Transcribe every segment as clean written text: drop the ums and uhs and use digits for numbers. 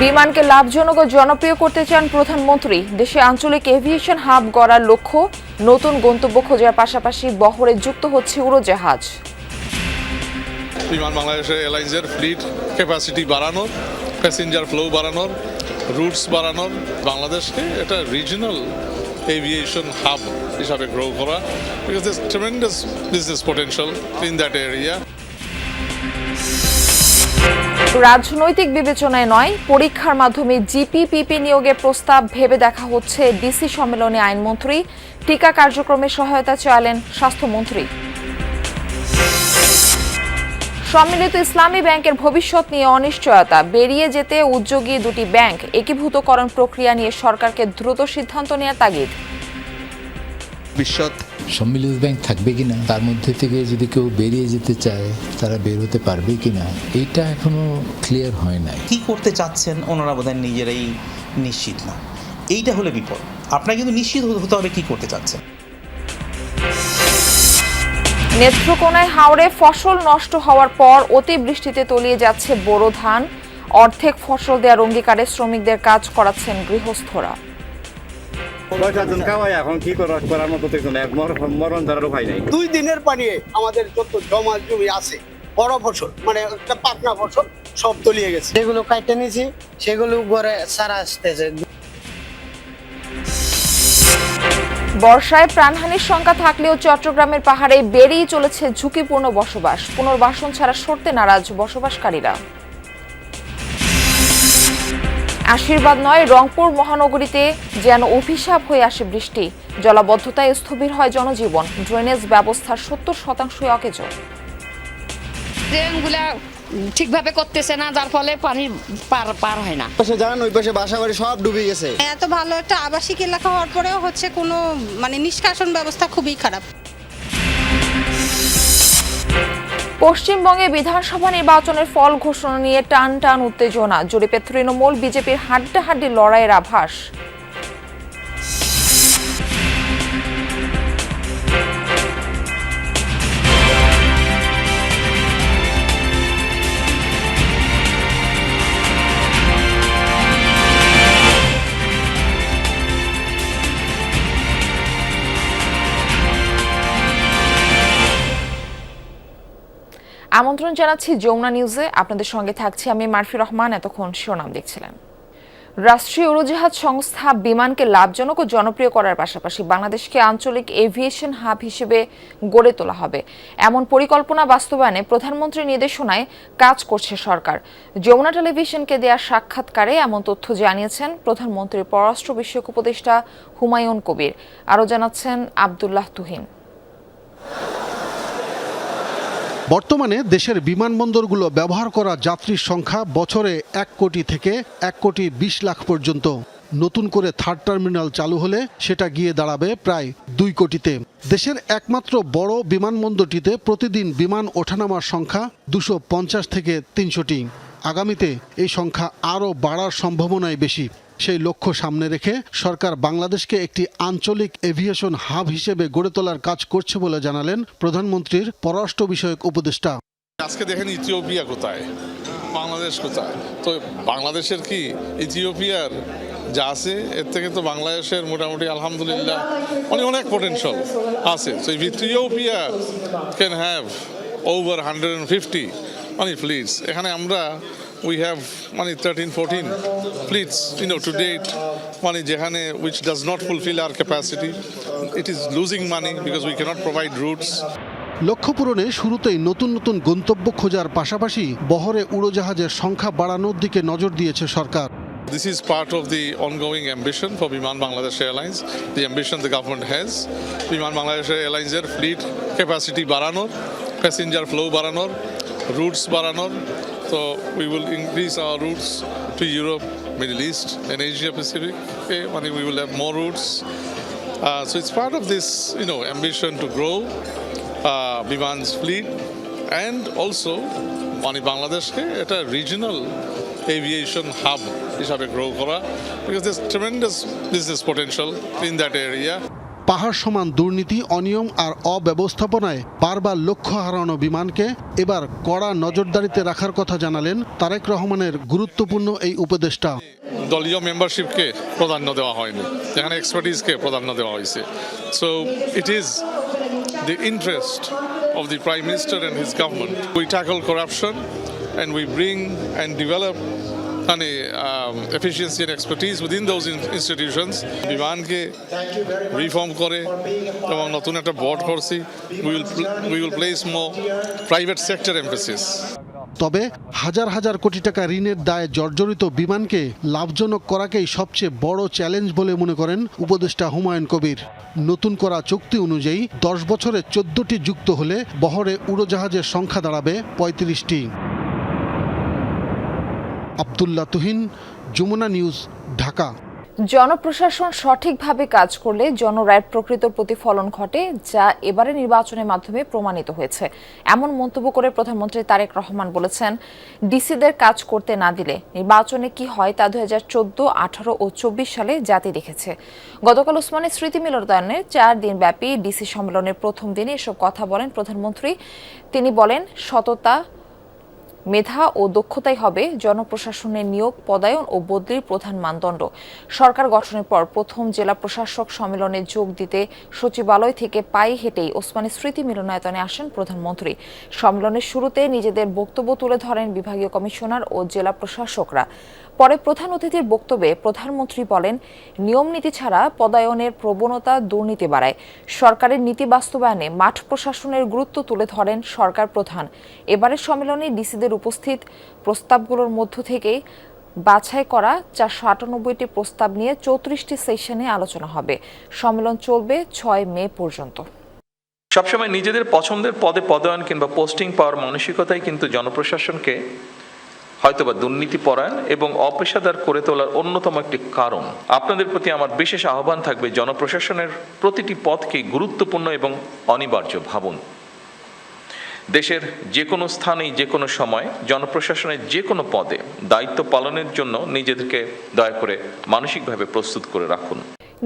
বিমানকে লাভজনক ও জনপ্রিয় করতে চান প্রধানমন্ত্রী। দেশে আঞ্চলিক এভিয়েশন হাব গড়ার লক্ষ্য। নতুন গন্তব্য খোঁজার পাশাপাশি বহরে যুক্ত হচ্ছে উড়োজাহাজ। বিমান বাংলাদেশের এয়ারলাইন্সের ফ্লিট ক্যাপাসিটি বাড়ানোর, প্যাসেঞ্জার ফ্লো বাড়ানোর, রুটস বাড়ানোর, বাংলাদেশকে এটা রিজনাল এভিয়েশন হাব হিসাবে গ্রো করা, because there's tremendous business potential in that area. রাজনৈতিক বিবেচনায় নয়, পরীক্ষার মাধ্যমে জিপিপিপি নিয়োগের প্রস্তাব ভেবে দেখা হচ্ছে। ডিসি সম্মেলনে আইনমন্ত্রী। টিকা কার্যক্রমে সহায়তা চাইলেন স্বাস্থ্যমন্ত্রী। সম্মিলিত ইসলামী ব্যাংকের ভবিষ্যৎ নিয়ে অনিশ্চয়তা। বেরিয়ে যেতে উদ্যোগী দুটি ব্যাংক। একীভূতকরণ প্রক্রিয়া নিয়ে সরকারকে দ্রুত সিদ্ধান্ত নেওয়ার তাগিদ। ভবিষ্যৎ সম্মিলিত ব্যাংক থাকবে কিনা, তার মধ্যে থেকে যদি কেউ বেরিয়ে যেতে চায় তারা বের হতে পারবে কিনা, এইটা এখনো ক্লিয়ার হয় নাই। কি করতে চাচ্ছেন ওনারা বোধহয় নিজেরাই নিশ্চিত না। এইটা হলে বিপদ। আপনাকে কিন্তু নিশ্চিত হতে হবে কি করতে চাচ্ছেন। নেত্রকোনায় হাওরে ফসল নষ্ট হওয়ার পর অতিবৃষ্টিতে তলিয়ে যাচ্ছে বোরো ধান। অর্ধেক ফসল দেওয়ার অঙ্গীকারে শ্রমিকদের কাজ করাচ্ছেন গৃহস্থরা। এখন কি করার মতো মরণ ধরার উপায় নাই। 2 দিনের পানি আমাদের যত জমা জমি আছে বড় ফসল মানে একটা পাকনা ফসল সব তলিয়ে গেছে। সেগুলো কাটতে নিয়েছি, সেগুলো ঘরে সারা আসতেছে। বর্ষায় প্রাণহানির শঙ্কা থাকলেও চট্টগ্রামের পাহাড়ে বেড়েই চলেছে ঝুঁকিপূর্ণ বসবাস। পুনর্বাসন ছাড়া সরতে নারাজ বসবাসকারীরা। আশীর্বাদ নয়, রংপুর মহানগরীতে যেন অভিশাপ হয়ে আসে বৃষ্টি। জলাবদ্ধতায় স্থবির হয় জনজীবন। ড্রেনেজ ব্যবস্থার 70% অকেজ। ড্রেনগুলা ঠিকভাবে করতেছে না, যার ফলে পানি পার হয় না। পাশে যান, ওই পাশে বাসাবাড়ি সব ডুবে গেছে। এত ভালো একটা আবাসিক এলাকা হওয়ার পরেও হচ্ছে কোনো নিষ্কাশন ব্যবস্থা খুবই খারাপ। পশ্চিমবঙ্গে বিধানসভা নির্বাচনের ফল ঘোষণা নিয়ে টান টান উত্তেজনা। জরিপে তৃণমূল বিজেপির হাড্ডাহাড্ডি লড়াইয়ের আভাস। আমন্ত্রণ জানাচ্ছি যমুনা নিউজে। আপনাদের সঙ্গে থাকছি আমি মারফি রহমান। এতক্ষণ শিরোনাম দেখছিলেন। রাষ্ট্রীয় উড়োজাহাজ সংস্থা বিমানকে লাভজনক ও জনপ্রিয় করার পাশাপাশি বাংলাদেশকে আঞ্চলিক এভিয়েশন হাব হিসেবে গড়ে তোলা হবে, এমন পরিকল্পনা বাস্তবায়নে প্রধানমন্ত্রীর নির্দেশনায় কাজ করছে সরকার। যমুনা টেলিভিশনকে দেয়া সাক্ষাৎকারে এমন তথ্য জানিয়েছেন প্রধানমন্ত্রীর পররাষ্ট্র বিষয়ক উপদেষ্টা হুমায়ুন কবির। আরও জানাচ্ছেন আব্দুল্লাহ তুহিন। বর্তমানে দেশের বিমানবন্দরগুলো ব্যবহার করা যাত্রীর সংখ্যা বছরে 1 কোটি থেকে 1,20,00,000 পর্যন্ত। নতুন করে থার্ড টার্মিনাল চালু হলে সেটা গিয়ে দাঁড়াবে প্রায় 2 কোটিতে। দেশের একমাত্র বড় বিমানবন্দরটিতে প্রতিদিন বিমান ওঠানামার সংখ্যা 250 থেকে 300টি। আগামীতে এই সংখ্যা আরও বাড়ার সম্ভাবনাই বেশি। সেই লক্ষ্য সামনে রেখে সরকার বাংলাদেশকে একটি আঞ্চলিক এভিয়েশন হাব হিসেবে গড়ে তোলার কাজ করছে বলে জানালেন প্রধানমন্ত্রীর পররাষ্ট্র বিষয়ক উপদেষ্টা। আজকে দেখেন ইথিওপিয়া কোথায়, বাংলাদেশ কোথায়। তো বাংলাদেশের কি ইথিওপিয়ার যা আছে এর থেকে তো বাংলাদেশের মোটামুটি আলহামদুলিল্লাহ অনেক পোটেনশিয়াল আছে। So if Ethiopia can have over 150 ফ্লিটস, এখানে আমরা we have 13-14 fleets to date, যেখানে which does not fulfill our capacity. It is losing money because we cannot provide routes. লক্ষ্য পূরণে শুরুতেই নতুন নতুন গন্তব্য খোঁজার পাশাপাশি বহরে উড়োজাহাজের সংখ্যা বাড়ানোর দিকে নজর দিয়েছে সরকার। This is part of the ongoing ambition for Biman Bangladesh Airlines, the ambition the government has. Biman Bangladesh Airlines এর fleet capacity বাড়ানোর, passenger flow বাড়ানোর, routes বাড়ানোর। So we will increase our routes to Europe, Middle East and Asia Pacific. Okay? We will have more routes. So it's part of this ambition to grow Biman's fleet and also Bangladeshke at a regional aviation hub হিসাবে grow করা, because there's tremendous business potential in that area. পাহাড় সমান দুর্নীতি, অনিয়ম আর অব্যবস্থাপনায় বারবার লক্ষ্য হারানো বিমানকে এবার কড়া নজরদারিতে রাখার কথা জানালেন তারেক রহমানের গুরুত্বপূর্ণ এই উপদেষ্টা। দলীয় মেম্বারশিপকে প্রাধান্য দেওয়া হয়নি, এখানে এক্সপার্টিসকে প্রাধান্য দেওয়া হয়েছে। So it is the interest of the Prime Minister and his government. We tackle corruption and we bring and develop efficiency and expertise within those institutions. বিমানকে রিফর্ম করে এবং নতুন একটা বোর্ড করছি। We will place more private sector emphasis. তবে হাজার হাজার কোটি টাকা ঋণের দায়ে জর্জরিত বিমানকে লাভজনক করাকেই সবচেয়ে বড় চ্যালেঞ্জ বলে মনে করেন উপদেষ্টা হুমায়ুন কবির। নতুন করা চুক্তি অনুযায়ী 10 বছরে 14টি যুক্ত হলে বহরে উড়োজাহাজের সংখ্যা দাঁড়াবে 35টি। আব্দুল্লাহ তুহিন, যমুনা নিউজ, ঢাকা। জনপ্রশাসন সঠিকভাবে কাজ করলে জনরায়ের প্রকৃত প্রতিফলন ঘটে, যা এবারে নির্বাচনের মাধ্যমে প্রমাণিত হয়েছে। এমন মন্তব্য করে প্রধানমন্ত্রী তারেক রহমান বলেছেন, ডিসিদের কাজ করতে না দিলে নির্বাচনে কি হয় তা 2014, 18 ও 24 সালে জাতি দেখেছে। গতকাল ওসমানী স্মৃতি মিলনায়তনে 4 দিনব্যাপী ডিসি সম্মেলনের প্রথম দিনে এসব কথা বলেন প্রধানমন্ত্রী। তিনি বলেন, সততা, মেধা ও দক্ষতাই হবে জনপ্রশাসনের নিয়োগ, পদায়ন ও বদলির প্রধান মানদণ্ড। সরকার গঠনের পর প্রথম জেলা প্রশাসক সম্মেলনে যোগ দিতে সচিবালয় থেকে পায়ে হেঁটেই ওসমানী স্মৃতি মিলনায়তনে আসেন প্রধানমন্ত্রী। সম্মেলনের শুরুতে নিজেদের বক্তব্য তুলে ধরেন বিভাগীয় কমিশনার ও জেলা প্রশাসকরা। পরে প্রধান অতিথির বক্তব্যে প্রধানমন্ত্রী বলেন, নিয়ম নীতি ছাড়া পদায়নের প্রবণতা দুর্নীতি বাড়ায়। সরকারের নীতি বাস্তবায়নে মাঠ প্রশাসনের গুরুত্ব তুলে ধরেন সরকার প্রধান। এবারের সম্মেলনে ডিসিদের উপস্থিত প্রস্তাবগুলোর মধ্য থেকে বাছাই করা 498টি প্রস্তাব নিয়ে 34টি সেশনে আলোচনা হবে। সম্মেলন চলবে 6 মে পর্যন্ত। সবসময় নিজেদের পছন্দের পদে পদায়ন কিংবা পোস্টিং পাওয়ার মানসিকতাই কিন্তু জনপ্রশাসনকে হয়তোবা দুর্নীতি পরায়ণ এবং অপেশাদার করে তোলার অন্যতম একটি কারণ। আপনাদের প্রতি আমার বিশেষ আহ্বান থাকবে, জনপ্রশাসনের প্রতিটি পদকে গুরুত্বপূর্ণ এবং অনিবার্য ভাবুন। দেশের যে কোনো স্থানেই যে কোনো সময় জনপ্রশাসনের যে কোনো পদে দায়িত্ব পালনের জন্য নিজেদেরকে দয়া করে মানসিকভাবে প্রস্তুত করে রাখুন।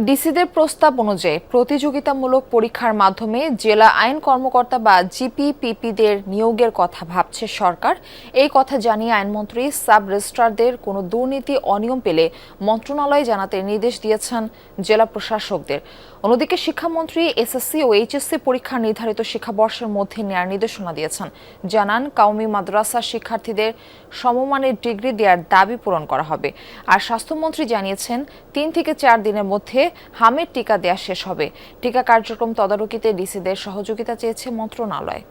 ডিসিদের প্রস্তাব অনুযায়ী প্রতিযোগিতামূলক পরীক্ষার মাধ্যমে জেলা আইন কর্মকর্তা বা জিপিপিপিদের নিয়োগের কথা ভাবছে সরকার। এই কথা জানিয়ে আইনমন্ত্রী সাব রেজিস্ট্রারদের কোনো দুর্নীতি, অনিয়ম পেলে মন্ত্রণালয়ে জানাতে নির্দেশ দিয়েছেন জেলা প্রশাসকদের। অন্যদিকে শিক্ষামন্ত্রী এসএসসি ও এইচএসসি পরীক্ষা নির্ধারিত শিক্ষাবর্ষের মধ্যে নেওয়ার নির্দেশনা দিয়েছেন। জানান, কাউমি মাদ্রাসার শিক্ষার্থীদের সমমানের ডিগ্রি দেওয়ার দাবি পূরণ করা হবে। আর স্বাস্থ্যমন্ত্রী জানিয়েছেন, 3 থেকে 4 দিনের মধ্যে হামের টিকা দেয়া শেষ হবে। টিকা কার্যক্রম তদারকিতে ডিসিদের সহযোগিতা চেয়েছে মন্ত্রণালয়।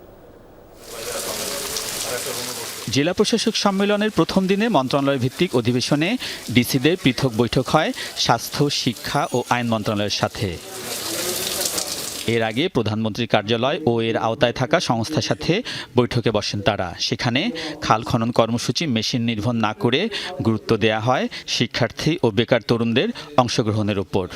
জেলা প্রশাসক সম্মেলনের প্রথম দিনে মন্ত্রণালয় ভিত্তিক অধিবেশনে ডিসিদের পৃথক বৈঠক হয় স্বাস্থ্য, শিক্ষা ও আইন মন্ত্রণালয়ের সাথে। এর আগে প্রধানমন্ত্রীর কার্যালয় ও এর আওতায় থাকা সংস্থার সাথে বৈঠকে বসেন তারা। সেখানে খাল খনন কর্মসূচি মেশিন নির্ভর না করে গুরুত্ব দেয়া হয় শিক্ষার্থী ও বেকার তরুণদের অংশগ্রহণের উপর।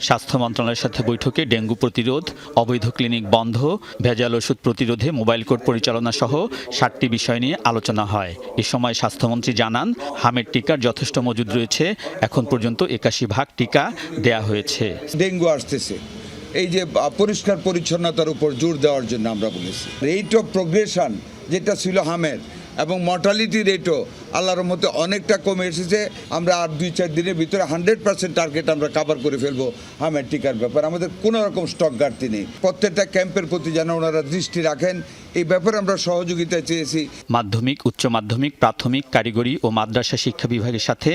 স্বাস্থ্য মন্ত্রণালয়ের সাথে বৈঠকে ডেঙ্গু প্রতিরোধ, অবৈধ ক্লিনিক বন্ধ, ভেজাল ওষুধ প্রতিরোধে মোবাইল কোর্ট পরিচালনা সহ 7টি বিষয় নিয়ে আলোচনা হয়। এ সময় স্বাস্থ্যমন্ত্রী জানান, হামের টিকার যথেষ্ট মজুদ রয়েছে। এখন পর্যন্ত 81 ভাগ টিকা দেয়া হয়েছে। ডেঙ্গু আসতেছে, এই যে পরিষ্কার পরিচ্ছন্নতার উপর জোর দেওয়ার জন্য আমরা বলেছি। রেট অফ প্রোগ্রেশন যেটা ছিল হামের এবং মর্টালিটি রেটও আল্লাহর রহমতে অনেকটা কমে এসেছে। আমরা আর 2-4 দিনের ভিতরে 100% টার্গেট আমরা কভার করে ফেলবো হামের টিকার ব্যাপারে। আমাদের কোনো রকম স্টক ঘাটতি নেই। প্রত্যেকটা ক্যাম্পের প্রতি যেন ওনারা দৃষ্টি রাখেন, এই ব্যাপারে আমরা সহযোগিতা চেয়েছি। মাধ্যমিক, উচ্চ মাধ্যমিক, প্রাথমিক, কারিগরি ও মাদ্রাসা শিক্ষা বিভাগের সাথে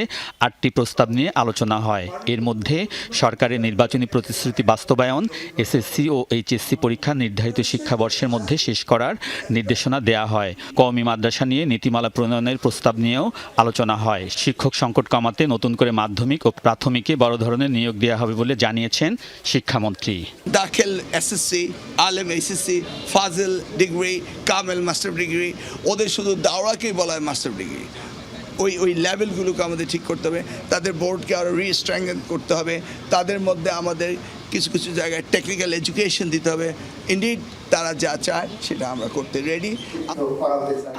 8টি প্রস্তাব নিয়ে আলোচনা হয়। এর মধ্যে সরকারের নির্বাচনী প্রতিশ্রুতি বাস্তবায়ন, এসএসসি ও এইচএসসি পরীক্ষা নির্ধারিত শিক্ষাবর্ষের মধ্যে শেষ করার নির্দেশনা দেয়া হয়। কওমি মাদ্রাসা নিয়ে নীতিমালা প্রণয়নের প্রস্তাব নিয়েও আলোচনা হয়। শিক্ষক সংকট কমাতে নতুন করে মাধ্যমিক ও প্রাথমিকে বড় ধরনের নিয়োগ দেওয়া হবে বলে জানিয়েছেন শিক্ষামন্ত্রী। দাখিল এসএসসি, আলেম এইচএসসি, ফাজিল ডিগ্রি, কামেল মাস্টার ডিগ্রি, ওদের শুধু দাওরাকেই বলা হয় মাস্টার ডিগ্রি। ওই লেভেলগুলোকে আমাদের ঠিক করতে হবে, তাদের বোর্ডকে আরও রিস্ট্রেংথেন করতে হবে, তাদের মধ্যে আমাদের কিছু কিছু জায়গায় টেকনিক্যাল এডুকেশন দিতে হবে। ইনডিড তারা যা চায় সেটা আমরা করতে রেডি।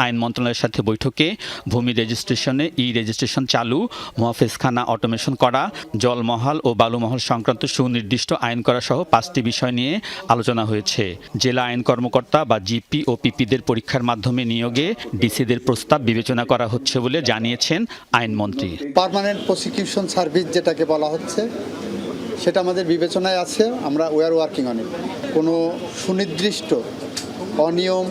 আইন মন্ত্রণালয়ের সাথে বৈঠকে ভূমি রেজিস্ট্রেশনে রেজিস্ট্রেশন চালু, মুহাফেজখানা অটোমেশন করা, জলমহল ও বালুমহল সংক্রান্ত সুনির্দিষ্ট আইন করা সহ 5টি বিষয় নিয়ে আলোচনা হয়েছে। জেলা আইন কর্মকর্তা বা জিপি ও পিপিদের পরীক্ষার মাধ্যমে নিয়োগে ডিসিদের প্রস্তাব বিবেচনা করা হচ্ছে বলে জানিয়েছেন আইনমন্ত্রী। পার্মানেন্ট প্রসিকিউশন সার্ভিস যেটাকে বলা হচ্ছে সেটা আমাদের বিবেচনায় আছে, আমরা ওয়ার ওয়ার্কিং অন ইট। কোনো সুনির্দিষ্ট অনিয়ম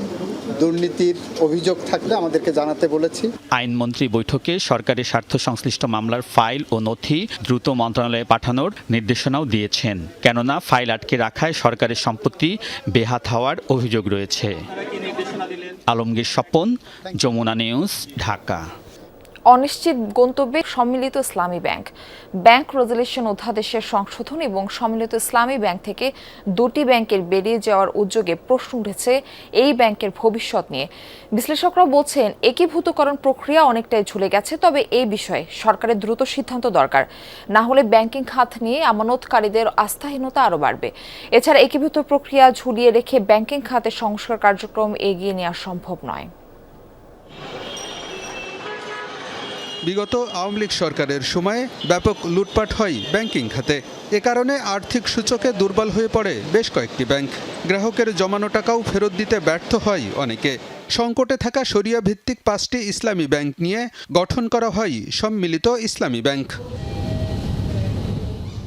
দুর্নীতির অভিযোগ থাকলে আমাদেরকে জানাতে বলেছি। আইনমন্ত্রী বৈঠকে সরকারের স্বার্থ সংশ্লিষ্ট মামলার ফাইল ও নথি দ্রুত মন্ত্রণালয়ে পাঠানোর নির্দেশনাও দিয়েছেন, কেননা ফাইল আটকে রাখায় সরকারের সম্পত্তি বেহাত হওয়ার অভিযোগ রয়েছে। আলমগীর স্বপন, যমুনা নিউজ, ঢাকা। অনিশ্চিত গন্তব্যে সম্মিলিত ইসলামী ব্যাংক রেজুলেশন অধ্যাদেশের সংশোধন এবং সম্মিলিত ইসলামী ব্যাংক থেকে দুটি ব্যাংকের বেরিয়ে যাওয়ার উদ্যোগে প্রশ্ন উঠেছে এই ব্যাংকের ভবিষ্যৎ নিয়ে। বিশ্লেষকরা বলছেন একীভূতকরণ প্রক্রিয়া অনেকটাই ঝুলে গেছে, তবে এই বিষয়ে সরকারের দ্রুত সিদ্ধান্ত দরকার, না হলে ব্যাংকিং খাত নিয়ে আমানতকারীদের আস্থাহীনতা আরও বাড়বে। এছাড়া একীভূত প্রক্রিয়া ঝুলিয়ে রেখে ব্যাংকিং খাতের সংস্কার কার্যক্রম এগিয়ে নেওয়া সম্ভব নয়। বিগত আওয়ামী লীগ সরকারের সময়ে ব্যাপক লুটপাট হয় ব্যাংকিং খাতে। এ কারণে আর্থিক সূচকে দুর্বল হয়ে পড়ে বেশ কয়েকটি ব্যাংক। গ্রাহকের জমানো টাকাও ফেরত দিতে ব্যর্থ হয় অনেকে। সংকটে থাকা শরিয়া ভিত্তিক 5টি ইসলামী ব্যাংক নিয়ে গঠন করা হয় সম্মিলিত ইসলামী ব্যাংক।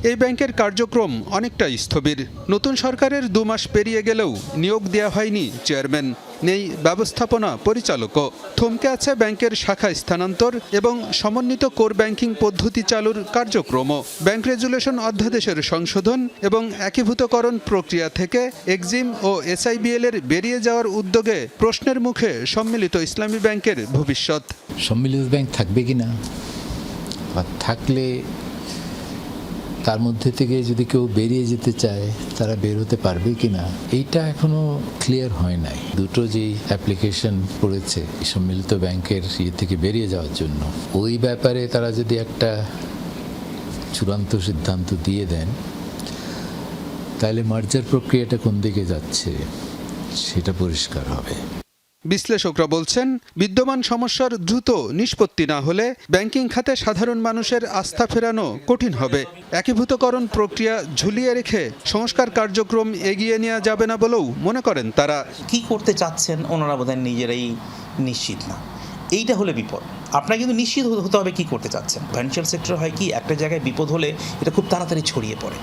এই ব্যাংকের কার্যক্রম অনেকটাই স্থবির। নতুন সরকারের 2 মাস পেরিয়ে গেলেও নিয়োগ দেওয়া হয়নি চেয়ারম্যান, নেই ব্যবস্থাপনা পরিচালকও। থমকে আছে ব্যাংকের শাখা স্থানান্তর এবং সমন্বিত কোর ব্যাংকিং পদ্ধতি চালুর কার্যক্রমও। ব্যাংক রেজুলেশন অধ্যাদেশের সংশোধন এবং একীভূতকরণ প্রক্রিয়া থেকে এক্সিম ও এসআইবিএল এর বেরিয়ে যাওয়ার উদ্যোগে প্রশ্নের মুখে সম্মিলিত ইসলামী ব্যাংকের ভবিষ্যৎ। সম্মিলিত ব্যাংক থাকবে কিনা, বা থাকলে তার মধ্যে থেকে যদি কেউ বেরিয়ে যেতে চায় তারা বের হতে পারবে কিনা, এইটা এখনো ক্লিয়ার হয় নাই। দুটো যেই অ্যাপ্লিকেশন করেছে সম্মিলিত ব্যাংকের থেকে বেরিয়ে যাওয়ার জন্য, ওই ব্যাপারে তারা যদি একটা চূড়ান্ত সিদ্ধান্ত দিয়ে দেন, তাহলে মার্জার প্রক্রিয়াটা কোন দিকে যাচ্ছে সেটা পরিষ্কার হবে। বিশ্লেষকরা বলছেন, বিদ্যমান সমস্যার দ্রুত নিষ্পত্তি না হলে ব্যাংকিং খাতে সাধারণ মানুষের আস্থা ফেরানো কঠিন হবে। একীভূতকরণ প্রক্রিয়া ঝুলিয়ে রেখে সংস্কার কার্যক্রম এগিয়ে নেওয়া যাবে না বলেও মনে করেন তারা। কি করতে চাচ্ছেন ওনারা বোধহয় নিজেরাই নিশ্চিত না। এইটা হলে বিপদ। আপনার কিন্তু নিশ্চিত হতে হবে কি করতে চাচ্ছেন। ফাইন্যান্সিয়াল সেক্টর হয় কি, একটা জায়গায় বিপদ হলে এটা খুব তাড়াতাড়ি ছড়িয়ে পড়ে।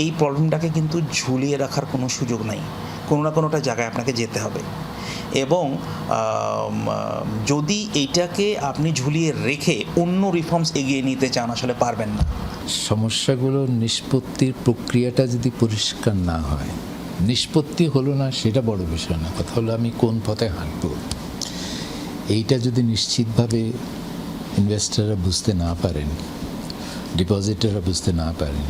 এই প্রবলেমটাকে কিন্তু ঝুলিয়ে রাখার কোনো সুযোগ নাই, কোনো না কোনোটা জায়গায় আপনাকে যেতে হবে। এবং যদি এইটাকে আপনি ঝুলিয়ে রেখে অন্য রিফর্মস এগিয়ে নিতে চান, আসলে পারবেন না। সমস্যাগুলোর নিষ্পত্তির প্রক্রিয়াটা যদি পরিষ্কার না হয়, নিষ্পত্তি হলো না সেটা বড় বিষয় না, কথা হলো আমি কোন পথে হাঁটবো। এইটা যদি নিশ্চিতভাবে ইনভেস্টররা বুঝতে না পারেন, ডিপোজিটাররা বুঝতে না পারেন,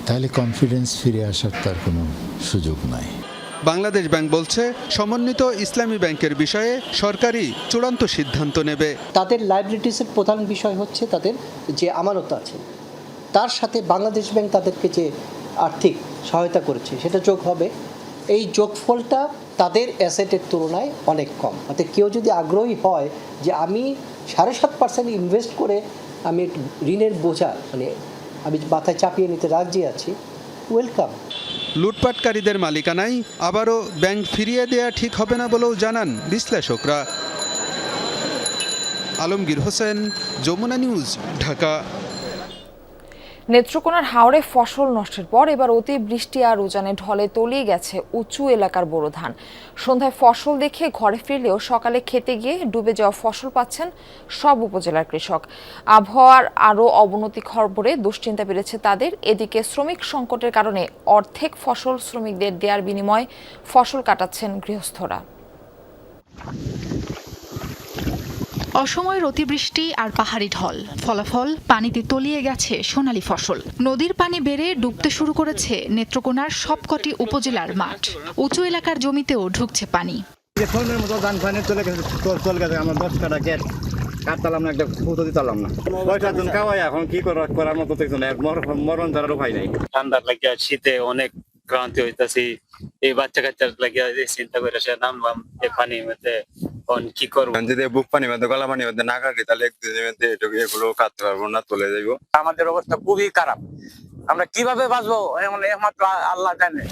তাহলে কনফিডেন্স ফিরে আসার তার কোনো সুযোগ নাই। বাংলাদেশ ব্যাংক বলছে, সমন্বিত ইসলামী ব্যাংকের বিষয়ে সরকারই চূড়ান্ত সিদ্ধান্ত নেবে। তাদের লাইবিলিটিসের প্রধান বিষয় হচ্ছে তাদের যে আমানত আছে, তার সাথে বাংলাদেশ ব্যাংক তাদেরকে যে আর্থিক সহায়তা করেছে সেটা যোগ হবে। এই যোগফলটা তাদের অ্যাসেটের তুলনায় অনেক কম। অর্থাৎ কেউ যদি আগ্রহী হয় যে আমি 7.5% ইনভেস্ট করে আমি ঋণের বোঝা আমি মাথায় চাপিয়ে নিতে রাজি আছি, ওয়েলকাম। লুটপাটকারীদের মালিকানায় আবারও ব্যাংক ফিরিয়ে দেয়া ঠিক হবে না বলেও জানান বিশ্লেষকরা। আলমগীর হোসেন, যমুনা নিউজ, ঢাকা। নেত্রকোনার হাওরে ফসল নষ্টের পর এবার অতি বৃষ্টি আর উজানে ঢলে তলিয়ে গেছে উঁচু এলাকার বোরো ধান। সন্ধ্যায় ফসল দেখে ঘরে ফিরলেও সকালে খেতে গিয়ে ডুবে যাওয়া ফসল পাচ্ছেন সব উপজেলার কৃষক। আবহাওয়ার আরও অবনতি খবরে দুশ্চিন্তা বেড়েছে তাদের। এদিকে শ্রমিক সংকটের কারণে অর্ধেক ফসল শ্রমিকদের দেওয়ার বিনিময়ে ফসল কাটাচ্ছেন গৃহস্থরা। অসময়ের অতিবৃষ্টি আর পাহাড়ি ঢল, ফলাফল পানিতে তলিয়ে গেছে সোনালী ফসল। নদীর পানি বেড়ে ডুবতে শুরু করেছে নেত্রকোনার সবকটি উপজেলার মাঠ। উঁচু এলাকার জমিতেও ঢুকছে পানি। কাটতালাম না, একটা ফুটো দিতালাম না। ৬-৭ জন খাওয়াই এখন কি করার মতো কিছু নাই, মরণ ধরার উপায় নাই। ঠান্ডার লাগিয়া শীতে অনেক ক্লান্তি হইতাছি, এই বাচ্চা কাচ্চার লাগিয়া চিন্তা করে সে নামলাম এই পানির মধ্যে, কি করবো। যদি বুক পানি মধ্যে গলা পানি মধ্যে না কাটি তাহলে একদিনের মধ্যে এগুলো কাটতে পারবো না, চলে যাইব। আমাদের অবস্থা খুবই খারাপ, আমরা কিভাবে বাঁচবো একমাত্র আল্লাহ জানে।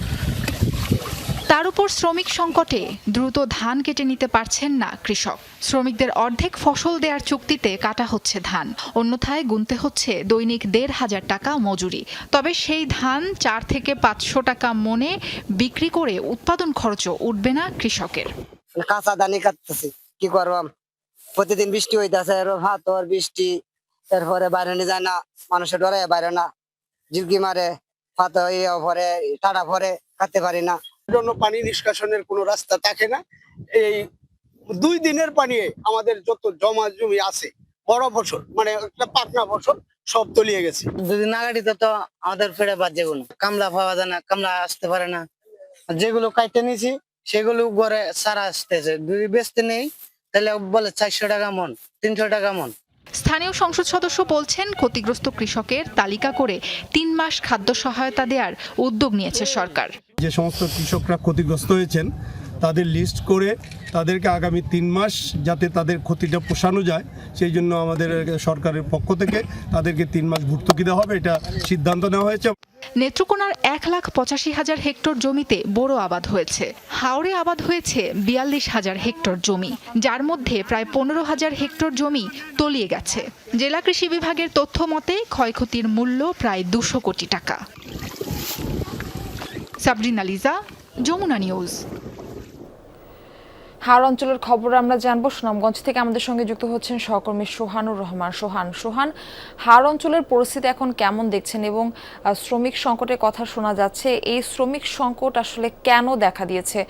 তার উপর শ্রমিক সংকটে দ্রুত ধান কেটে নিতে পারছেন না কৃষক। শ্রমিকদের অর্ধেক ফসল দেওয়ার চুক্তিতে কাটা হচ্ছে ধান, অন্যথায় গুনতে হচ্ছে দৈনিক ১৫০০ টাকা মজুরি। তবে সেই ধান ৪ থেকে ৫০০ টাকা মনে বিক্রি করে উৎপাদন খরচও উঠবে না কৃষকের। কাঁচা ধানই কাটতেছি, কি করবাম, প্রতিদিন বৃষ্টি হইতেছে, হাত ওর বৃষ্টি, এরপরে বাইরে নিয়ে যায় না, মানুষের ডরে বাইরে না, ঝিলকি মারে, হাত ভরে টাটা ভরে কাটতে পারি না। জন্য পানি নিষ্কাশনের কোনো রাস্তা থাকে না। এই 2 দিনের পানি আমাদের যত জমা জমি আছে, বড় ফসল মানে একটা পাকনা ফসল সব তলিয়ে গেছে। যদি না কাটিতে তো আমাদের ফেরে বাদ যেগুলো কামলা পাওয়া যায় না, কামলা আসতে পারে না, যেগুলো কাটতে নিয়েছি সেগুলো ঘরে সারা আসতেছে, যদি বেচতে নেই তাহলে বলে 400 টাকা মন, 300 টাকা মন। স্থানীয় সংসদ সদস্য বলছেন, ক্ষতিগ্রস্ত কৃষকের তালিকা করে 3 মাস খাদ্য সহায়তা দেওয়ার উদ্যোগ নিয়েছে সরকার। যে সমস্ত কৃষকরা ক্ষতিগ্রস্ত হয়েছেন তাদের লিস্ট করে তাদেরকে আগামী 3 মাস যাতে তাদের ক্ষতিটা পোষানো যায়, সেই জন্য আমাদের সরকারের পক্ষ থেকে তাদেরকে 3 মাস ভর্তুকি দেওয়া হবে, এটা সিদ্ধান্ত নেওয়া হয়েছে। নেত্রকোনার ১,৮৫,০০০ হেক্টর জমিতে বোরো আবাদ হয়েছে। হাওড়ে আবাদ হয়েছে ৪২,০০০ হেক্টর জমি, যার মধ্যে প্রায় ১৫,০০০ হেক্টর জমি তলিয়ে গেছে। জেলা কৃষি বিভাগের তথ্য মতে ক্ষয়ক্ষতির মূল্য প্রায় ২০০ কোটি টাকা। সাবরিনা লিজা, যমুনা নিউজ। হাওড় অঞ্চলের খবর আমরা জানবো। সুনামগঞ্জ থেকে আমাদের সঙ্গে যুক্ত হচ্ছেন সহকর্মী সোহানুর রহমান। সোহান, হাওড় অঞ্চলের পরিস্থিতি এখন কেমন দেখছেন এবং শ্রমিক সংকটের কথা শোনা যাচ্ছে, এই শ্রমিক সংকট আসলে কেন দেখা দিয়েছে?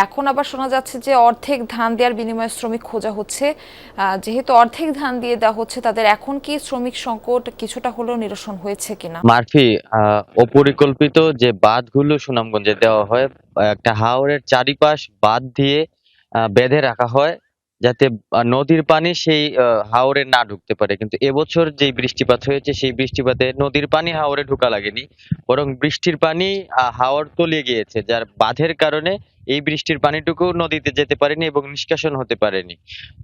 এখন আবার শোনা যাচ্ছে যে অর্ধেক ধান দেওয়ার বিনিময়ে শ্রমিক খোঁজা হচ্ছে, যেহেতু অর্ধেক ধান দিয়ে দেওয়া হচ্ছে তাদের, এখন কি শ্রমিক সংকট কিছুটা হলেও নিরসন হয়েছে কিনা? মারফি, অপরিকল্পিত যে বাঁধগুলো সুনামগঞ্জে দেওয়া হয়, একটা হাওরের চারিপাশ বাঁধ দিয়ে বেঁধে রাখা হয় যাতে নদীর পানি সেই হাওরে না ঢুকতে পারে, কিন্তু এবছর যে বৃষ্টিপাত হয়েছে সেই বৃষ্টিপাতে নদীর পানি হাওরে ঢোকা লাগেনি, বরং বৃষ্টির পানি হাওর তলিয়ে গিয়েছে, যার বাঁধের কারণে এই বৃষ্টির পানিটুকু নদীতে যেতে পারেনি এবং নিষ্কাশন হতে পারেনি।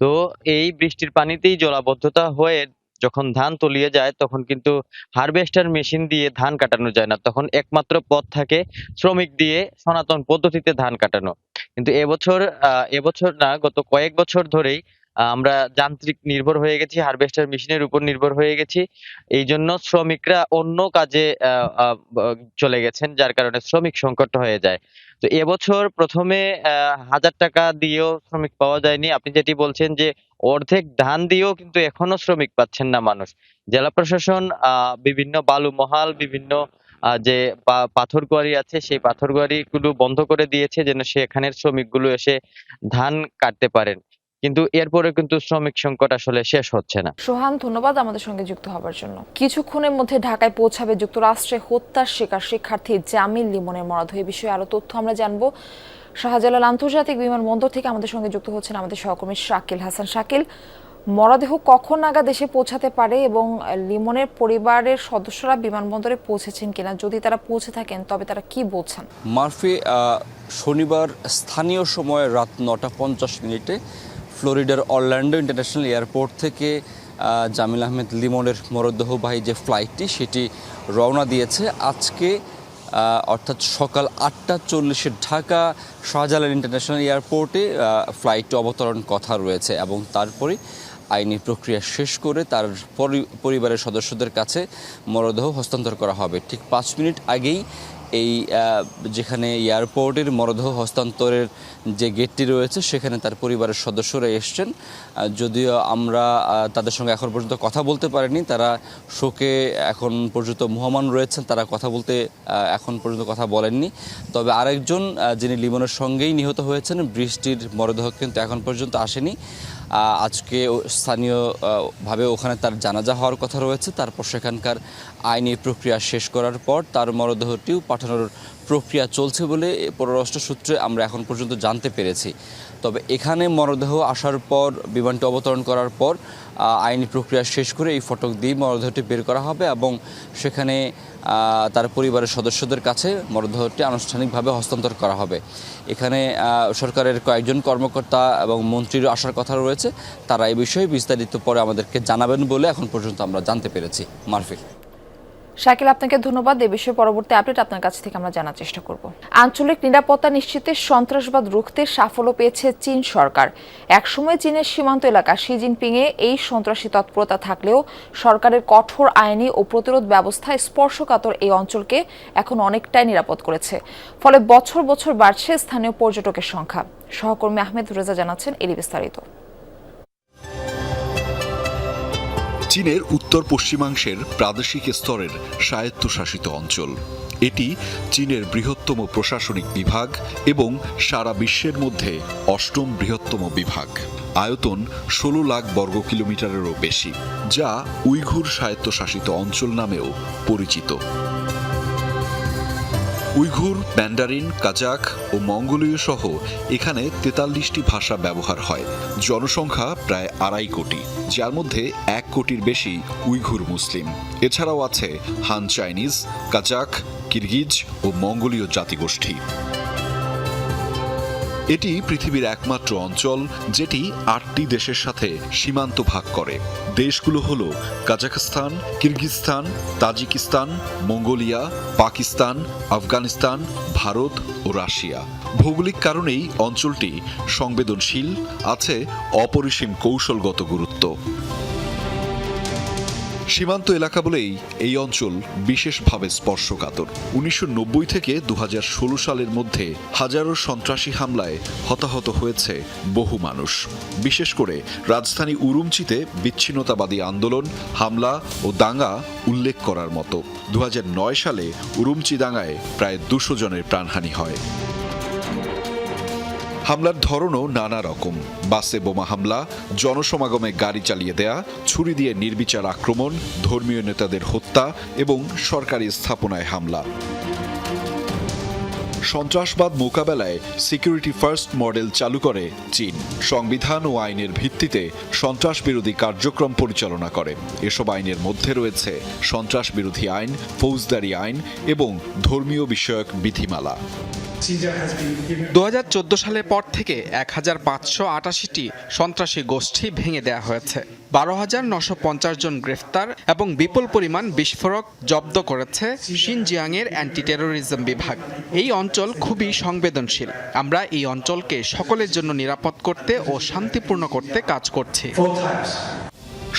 তো এই বৃষ্টির পানিতেই জলাবদ্ধতা হয়ে যখন ধান তলিয়ে যায় তখন কিন্তু হারভেস্টার মেশিন দিয়ে ধান কাটানো যায় না, তখন একমাত্র পথ থাকে শ্রমিক দিয়ে সনাতন পদ্ধতিতে ধান কাটানো। কিন্তু এবছর না, গত কয়েক বছর ধরেই আমরা যান্ত্রিক নির্ভর হয়ে গেছি, হারভেস্টার মেশিনের উপর নির্ভর হয়ে গেছি, এই জন্য শ্রমিকরা অন্য কাজে চলে গেছেন, যার কারণে শ্রমিক সংকট হয়ে যায়। তো এবছর প্রথমে 1000 টাকা দিয়েও শ্রমিক পাওয়া যায়নি। আপনি যেটি বলছেন যে অর্ধেক ধান দিয়েও কিন্তু এখনো শ্রমিক পাচ্ছেন না মানুষ। জেলা প্রশাসন বিভিন্ন বালু মহাল, বিভিন্ন যে পাথর কোয়ারি আছে সেই পাথর কোয়ারি গুলো বন্ধ করে দিয়েছে যেন সেখানের শ্রমিকগুলো এসে ধান কাটতে পারেন, কিন্তু এরপরে কিন্তু শ্রমিক সংকট আসলে শেষ হচ্ছে না। সোহান, ধন্যবাদ আমাদের সঙ্গে যুক্ত হবার জন্য। কিছুক্ষণের মধ্যে ঢাকায় পৌঁছাবে যুক্তরাষ্ট্রে হত্যার শিকার শিক্ষার্থী জামিল লিমনের মরদেহ। এই বিষয়ে আরো তথ্য আমরা জানবো। শাহজালাল আন্তর্জাতিক বিমানবন্দর থেকে আমাদের সঙ্গে যুক্ত হচ্ছেন আমাদের সহকর্মী শাকিল হাসান। শাকিল, মরদেহ কখন নাগাদ দেশে পৌঁছাতে পারে এবং লিমনের পরিবারের সদস্যরা বিমানবন্দরে পৌঁছেছেন কিনা, যদি তারা পৌঁছে থাকেন তবে তারা কি বলছেন? মারফি, শনিবার স্থানীয় সময় রাত 9:50 ফ্লোরিডার অরল্যান্ডো ইন্টারন্যাশনাল এয়ারপোর্ট থেকে জামিল আহমেদ লিমনের মরদেহবাহী যে ফ্লাইটটি সেটি রওনা দিয়েছে। আজকে অর্থাৎ সকাল 8:40 ঢাকা শাহজালাল ইন্টারন্যাশনাল এয়ারপোর্টে ফ্লাইটটি অবতরণ কথা রয়েছে এবং তারপরে আইনি প্রক্রিয়া শেষ করে তার পরিবারের সদস্যদের কাছে মরদেহ হস্তান্তর করা হবে। ঠিক 5 মিনিট আগেই এই যেখানে এয়ারপোর্টের মরদেহ হস্তান্তরের যে গেটটি রয়েছে সেখানে তার পরিবারের সদস্যরা এসছেন, যদিও আমরা তাদের সঙ্গে এখন পর্যন্ত কথা বলতে পারিনি। তারা শোকে এখন পর্যন্ত মুহ্যমান রয়েছেন, তারা কথা বলতে এখন পর্যন্ত কথা বলেননি। তবে আরেকজন যিনি লিমনের সঙ্গেই নিহত হয়েছেন, বৃষ্টির মরদেহ কিন্তু এখন পর্যন্ত আসেনি। আজকে স্থানীয়ভাবে ওখানে তার জানাজা হওয়ার কথা রয়েছে, তারপর সেখানকার আইনি প্রক্রিয়া শেষ করার পর তার মরদেহটিও পাঠানোর প্রক্রিয়া চলছে বলে পররাষ্ট্র সূত্রে আমরা এখন পর্যন্ত জানতে পেরেছি। তবে এখানে মরদেহ আসার পর বিমানটি অবতরণ করার পর আইনি প্রক্রিয়া শেষ করে এই ফটক দিয়ে মরদেহটি বের করা হবে এবং সেখানে তার পরিবারের সদস্যদের কাছে মরদেহটি আনুষ্ঠানিকভাবে হস্তান্তর করা হবে। এখানে সরকারের কয়েকজন কর্মকর্তা এবং মন্ত্রীর আসার কথা রয়েছে, তারা এই বিষয়ে বিস্তারিত পরে আমাদেরকে জানাবেন বলে এখন পর্যন্ত আমরা জানতে পেরেছি। মারফি। শাকিল, আপনাকে ধন্যবাদ। এ বিষয়ে পরবর্তী আপডেট আপনার কাছ থেকে আমরা জানার চেষ্টা করব। আঞ্চলিক নিরাপত্তা নিশ্চিতে সন্ত্রাসবাদ রুখতে সাফল্য পেয়েছে চীন সরকার। একসময় চীনের সীমান্ত এলাকা শি জিনপিংয়ে এই সন্ত্রাসী তৎপরতা থাকলেও সরকারের কঠোর আইনি ও প্রতিরোধ ব্যবস্থা স্পর্শকাতর এই অঞ্চলকে এখন অনেকটাই নিরাপদ করেছে। ফলে বছর বছর বাড়ছে স্থানীয় পর্যটকের সংখ্যা। সহকর্মী আহমেদ রেজা জানাচ্ছেন এরই বিস্তারিত। চীনের উত্তর পশ্চিমাংশের প্রাদেশিক স্তরের স্বায়ত্তশাসিত অঞ্চল। এটি চীনের বৃহত্তম প্রশাসনিক বিভাগ এবং সারা বিশ্বের মধ্যে ৮ম বৃহত্তম বিভাগ। আয়তন ১৬ লাখ বর্গ কিলোমিটারেরও বেশি, যা উইঘুর স্বায়ত্তশাসিত অঞ্চল নামেও পরিচিত। উইঘুর, ম্যান্ডারিন, কাজাখ ও মঙ্গোলীয় সহ এখানে ৪৩টি ভাষা ব্যবহার হয়। জনসংখ্যা প্রায় ২.৫ কোটি, যার মধ্যে ১ কোটির বেশি উইঘুর মুসলিম। এছাড়াও আছে হান চাইনিজ, কাজাখ, কিরগিজ ও মঙ্গোলীয় জাতিগোষ্ঠী। এটি পৃথিবীর একমাত্র অঞ্চল যেটি ৮টি দেশের সাথে সীমান্ত ভাগ করে। দেশগুলো হল কাজাখস্তান, কিরগিজস্তান, তাজিকিস্তান, মঙ্গোলিয়া, পাকিস্তান, আফগানিস্তান, ভারত ও রাশিয়া। ভৌগোলিক কারণেই অঞ্চলটি সংবেদনশীল, আছে অপরিসীম কৌশলগত গুরুত্ব। সীমান্ত এলাকা বলেই এই অঞ্চল বিশেষভাবে স্পর্শকাতর। ১৯৯০ থেকে ২০১৬ সালের মধ্যে হাজারো সন্ত্রাসী হামলায় হতাহত হয়েছে বহু মানুষ। বিশেষ করে রাজধানী উরুমচিতে বিচ্ছিন্নতাবাদী আন্দোলন, হামলা ও দাঙ্গা উল্লেখ করার মতো। ২০০৯ সালে উরুমচি দাঙ্গায় প্রায় ২০০ জনের প্রাণহানি হয়। হামলার ধরনও নানা রকম। বাসে বোমা হামলা, জনসমাগমে গাড়ি চালিয়ে দেয়া, ছুরি দিয়ে নির্বিচার আক্রমণ, ধর্মীয় নেতাদের হত্যা এবং সরকারি স্থাপনায় হামলা। সন্ত্রাসবাদ মোকাবেলায় সিকিউরিটি ফার্স্ট মডেল চালু করে চীন। সংবিধান ও আইনের ভিত্তিতে সন্ত্রাস বিরোধী কার্যক্রম পরিচালনা করে। এসব আইনের মধ্যে রয়েছে সন্ত্রাস বিরোধী আইন, ফৌজদারি আইন এবং ধর্মীয় বিষয়ক বিধিমালা। ২০১৪ সালের পর থেকে ১৫৮৮টি সন্ত্রাসী গোষ্ঠী ভেঙে দেওয়া হয়েছে। ১২,৯৫০ জন গ্রেফতার এবং বিপুল পরিমাণ বিস্ফোরক জব্দ করেছে শিনজিয়াংয়ের অ্যান্টি টেরোরিজম বিভাগ। এই অঞ্চল খুবই সংবেদনশীল। আমরা এই অঞ্চলকে সকলের জন্য নিরাপদ করতে ও শান্তিপূর্ণ করতে কাজ করছি।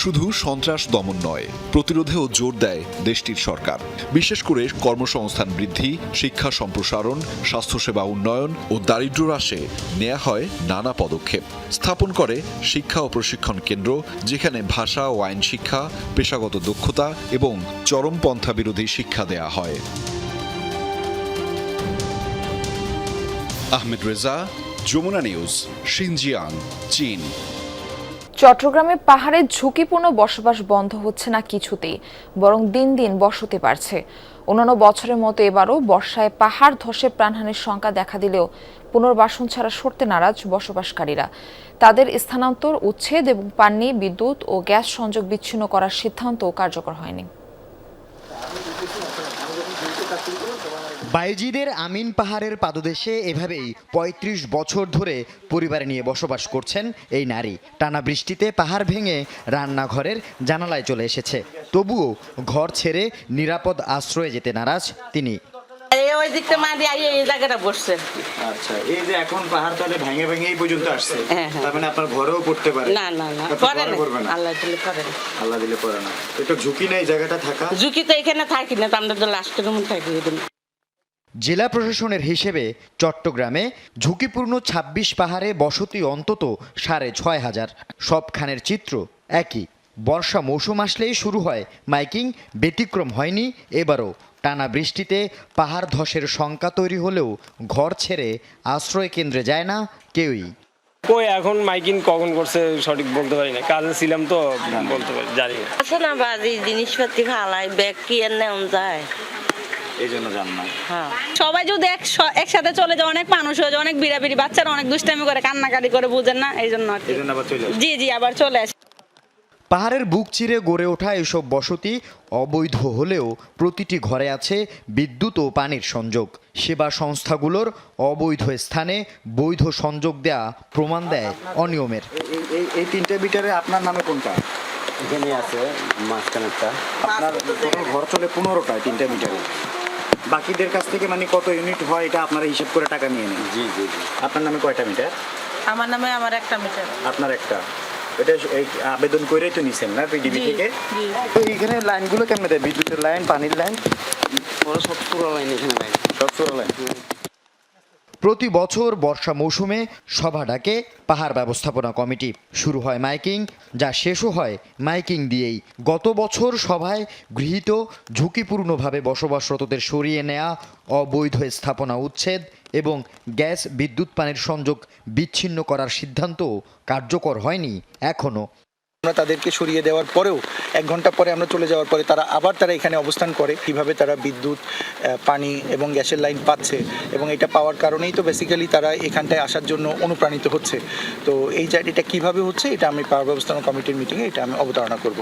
শুধু সন্ত্রাস দমন নয়, প্রতিরোধেও জোর দেয় দেশটির সরকার। বিশেষ করে কর্মসংস্থান বৃদ্ধি, শিক্ষা সম্প্রসারণ, স্বাস্থ্যসেবা উন্নয়ন ও দারিদ্র্য হ্রাসে নেওয়া হয় নানা পদক্ষেপ। স্থাপন করে শিক্ষা ও প্রশিক্ষণ কেন্দ্র, যেখানে ভাষা ও আইন শিক্ষা, পেশাগত দক্ষতা এবং চরমপন্থা বিরোধী শিক্ষা দেয়া হয়। আহমেদ রেজা, যমুনা নিউজ, শিনজিয়াং, চীন। চট্টগ্রামে পাহাড়ে ঝুঁকিপূর্ণ বসবাস বন্ধ হচ্ছে না কিছুতেই, বরং দিন দিন বসতি বাড়ছে। অন্যান্য বছরের মতো এবারও বর্ষায় পাহাড় ধসে প্রাণহানির শঙ্কা দেখা দিলেও পুনর্বাসন ছাড়া সরতে নারাজ বসবাসকারীরা। তাদের স্থানান্তর, উচ্ছেদ এবং পানি, বিদ্যুৎ ও গ্যাস সংযোগ বিচ্ছিন্ন করার সিদ্ধান্তও কার্যকর হয়নি। বায়েজিদের আমিন পাহাড়ের পাদদেশে এভাবেই ৩৫ বছর ধরে পরিবার নিয়ে বসবাস করছেন এই নারী। টানা বৃষ্টিতে পাহাড় ভেঙে রান্নাঘরের জানালায় চলে এসেছে, তবুও ঘর ছেড়ে নিরাপদ আশ্রয়ে যেতে নারাজ তিনি। ওই দিকটা মাটি আইয়ে এই জায়গাটা বসছে। আচ্ছা, এই যে এখন পাহাড় তলে ভেঙে ভেঙে এই পর্যন্ত আসছে, তার মানে আপনার ঘরেও পড়তে পারে? না না না, করে না, আল্লাহ দিলে করে না। আল্লাহ দিলে করে না। এটা ঝুঁকি নাই জায়গাটা থাকা? ঝুঁকি তো এখানে থাকি না, তো আমরা তো লাস্টের রুমে থাকি। জেলা প্রশাসনের হিসেবে চট্টগ্রামে ঝুঁকিপূর্ণ ২৬ পাহাড়ে বসতি অন্তত ৬৫০০। সবখানের চিত্র একই। বর্ষা মৌসুম আসলেই শুরু হয় মাইকিং, ব্যতিক্রম হয়নি এবারও। টানা বৃষ্টিতে পাহাড় ধসের শঙ্কা তৈরি হলেও ঘর ছেড়ে আশ্রয় কেন্দ্রে যায় না কেউই। কই এখন মাইকিং কখন করছে সঠিক বলতে পারি না, কাজে ছিলাম তো বলতে পারি, জানি না। আছে না বাজি জিনিসপাতি ফালাই, ব্যাগ কি আর নেওয়া যায়? এই জন্য যান না। সবাই যদি একসাথে চলে যায়, অনেক মানুষ হয়ে যায়, অনেক বিড়াবিড়ি, বাচ্চারা অনেক দুষ্টামি করে, কান্নাকাটি করে, বুঝেন না, এই জন্য আর কি। জি আবার চলে আসে। পাহাড়ের বুক চিরে গড়ে ওঠা এসব বসতি অবৈধ হলেও প্রতিটি ঘরে আছে বিদ্যুৎ ও পানির সংযোগ। সেবা সংস্থাগুলোর অবৈধ স্থানে বৈধ সংযোগ দেয়া প্রমাণ দেয় অনিয়মের। এই 3টে মিটারে আপনার নামে কোনটা? এখানে আছে মাঝখানেরটা। আপনার টোটাল ঘর চলে 15টায় 3টে মিটারে। বাকিদের কাছ থেকে মানে কত ইউনিট হয় এটা আপনারা হিসাব করে টাকা নিয়ে নেন? জি। আপনার নামে কয়টা মিটার? আমার নামে আমার একটা মিটার। আপনার একটা। এটা আবেদন করেই তো নিছেন না পিডিবি থেকে? তো এখানে লাইনগুলো কেমন দেয়? বিদ্যুতের লাইন, পানির লাইন? সব পুরো লাইন এখানে লাইন। সব পুরো লাইন। প্রতি বছর বর্ষা মৌসুমে সভা ডাকে পাহাড় ব্যবস্থাপনা কমিটি। শুরু হয় মাইকিং, যা শেষও হয় মাইকিং দিয়েই। গত বছর সভায় গৃহীত ঝুঁকিপূর্ণভাবে বসবাসরতদের সরিয়ে নেওয়া, অবৈধ স্থাপনা উচ্ছেদ এবং গ্যাস বিদ্যুৎ পানির সংযোগ বিচ্ছিন্ন করার সিদ্ধান্ত কার্যকর হয়নি এখনও। আমরা তাদেরকে সরিয়ে দেওয়ার পরেও 1 ঘন্টা পরে আমরা চলে যাওয়ার পরে তারা এখানে অবস্থান করে। কিভাবে তারা বিদ্যুৎ, পানি এবং গ্যাসের লাইন পাচ্ছে এবং এটা পাওয়ার কারণেই তো বেসিক্যালি তারা এখানটায় আসার জন্য অনুপ্রাণিত হচ্ছে। তো এই জায়গাটা কিভাবে হচ্ছে এটা আমি পাওয়ার ব্যবস্থাপনা কমিটির মিটিংয়ে এটা আমি অবতারণা করব।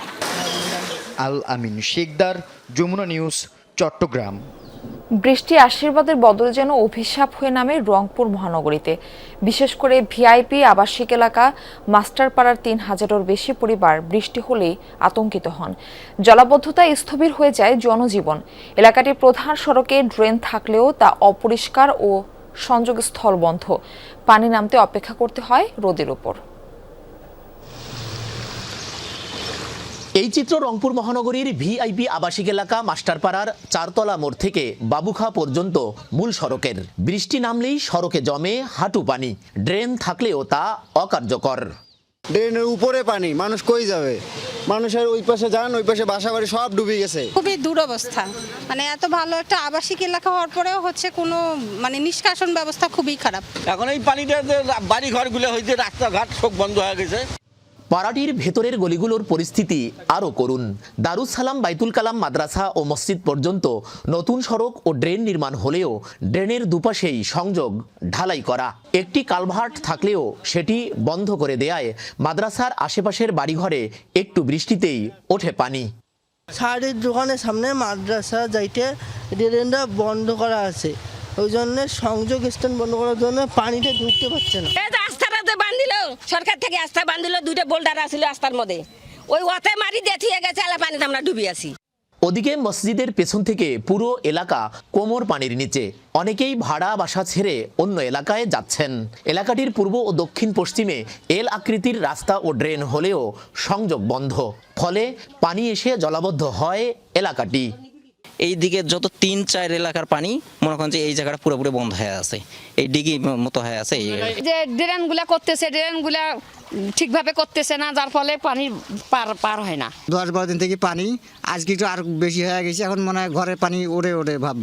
আল আমিন শেখদার, যমুনা নিউজ, চট্টগ্রাম। বৃষ্টি আশীর্বাদের বদলে যেন অভিশাপ হয়ে নামে রংপুর মহানগরীতে। বিশেষ করে ভিআইপি আবাসিক এলাকা মাস্টারপাড়ার 3000-এর বেশি পরিবার বৃষ্টি হলেই আতঙ্কিত হন। জলাবদ্ধতায় স্থবির হয়ে যায় জনজীবন। এলাকাটির প্রধান সড়কে ড্রেন থাকলেও তা অপরিষ্কার ও সংযোগস্থল বন্ধ। পানি নামতে অপেক্ষা করতে হয় রোদের উপর। এই চিত্র রংপুর মহানগরীর ভিআইপি আবাসিক এলাকা মাস্টারপাড়ার 4তলা মোড় থেকে বাবুখা পর্যন্ত মূল সড়কের। বৃষ্টি নামলেই সড়কে জমে হাঁটু পানি, ড্রেন থাকলেও তা অকার্যকর। ড্রেনের উপরে পানি, মানুষ কই যাবে? মানুষের ওই পাশে যান, ওই পাশে বাসাবাড়ি সব ডুবে গেছে। খুবই দুরবস্থা। মানে এত ভালো একটা আবাসিক এলাকা হওয়ার পরেও হচ্ছে কোনো নিষ্কাশন ব্যবস্থা খুবই খারাপ। এখন এই পানিটা বাড়ি ঘরগুলো হইতে রাস্তাঘাট সব বন্ধ হয়ে গেছে। পাড়াটির ভেতরের গলিগুলোর পরিস্থিতি আরও করুন। দারুস সালাম বাইতুল কালাম মাদ্রাসা ও মসজিদ পর্যন্ত নতুন সড়ক ও ড্রেন নির্মাণ হলেও ড্রেনের দুপাশেই সংযোগ ঢালাই করা। একটি কালভার্ট থাকলেও সেটি বন্ধ করে দেয়ায় মাদ্রাসার আশেপাশের বাড়িঘরে একটু বৃষ্টিতেই ওঠে পানি। শাড়ির দোকানের সামনে মাদ্রাসা যাইতে ড্রেনটা বন্ধ করা আছে, ওই জন্য সংযোগ স্থান বন্ধ করার জন্য পানিটা ঢুকতে পারছে না। বান্ধিল সরকার থেকে আস্থা বান্ধিল, 2টা বোল্ডার আছিল রাস্তার মধ্যে, ওই ওতে মারি দিয়ে গেছে, পানিতে আমরা ডুবি আছি। ওদিকে মসজিদের পেছন থেকে পুরো এলাকা কোমর পানির নিচে। অনেকেই ভাড়া বাসা ছেড়ে অন্য এলাকায় যাচ্ছেন। এলাকাটির পূর্ব ও দক্ষিণ পশ্চিমে এল আকৃতির রাস্তা ও ড্রেন হলেও সংযোগ বন্ধ, ফলে পানি এসে জলাবদ্ধ হয় এলাকাটি। এই দিকে যত 3-4 এলাকার পানি মনে করেন যে এই জায়গাটা পুরোপুরি বন্ধ হয়ে আছে, এই ডিগি মতো হয়ে আছে। যে ড্রেনগুলা করতেছে, ড্রেনগুলা ঠিকভাবে করতেছে না, যার ফলে পানি পার হয় না। 10-12 দিন থেকে পানি, আজকে একটু আর বেশি হয়ে গেছে, এখন মনে হয় ঘরে পানি ওড়ে ভাব।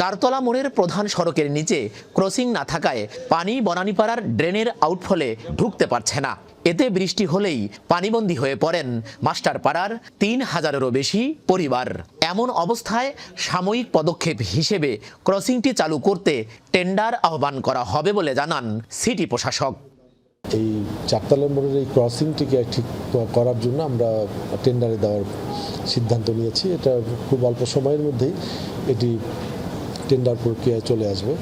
4তলা মোড়ের প্রধান সড়কের নিচে ক্রসিং না থাকায় পানি বনানীপাড়ার ড্রেনের আউটফলে ঢুকতে পারছে না। এতে বৃষ্টি হলেই পানিবন্দী হয়ে পড়েন মাস্টারপাড়ার 3000-এরও বেশি পরিবার। এমন অবস্থায় সাময়িক পদক্ষেপ হিসেবে ক্রসিংটি চালু করতে টেন্ডার আহ্বান করা হবে বলে জানান সিটি প্রশাসক। এই 4তলা মোড়ের এই ক্রসিংটিকে ঠিক করার জন্য আমরা টেন্ডারে দেওয়ার সিদ্ধান্ত নিয়েছি। এটা খুব অল্প সময়ের মধ্যেই এটি টেন্ডার প্রক্রিয়ায় চলে আসবে।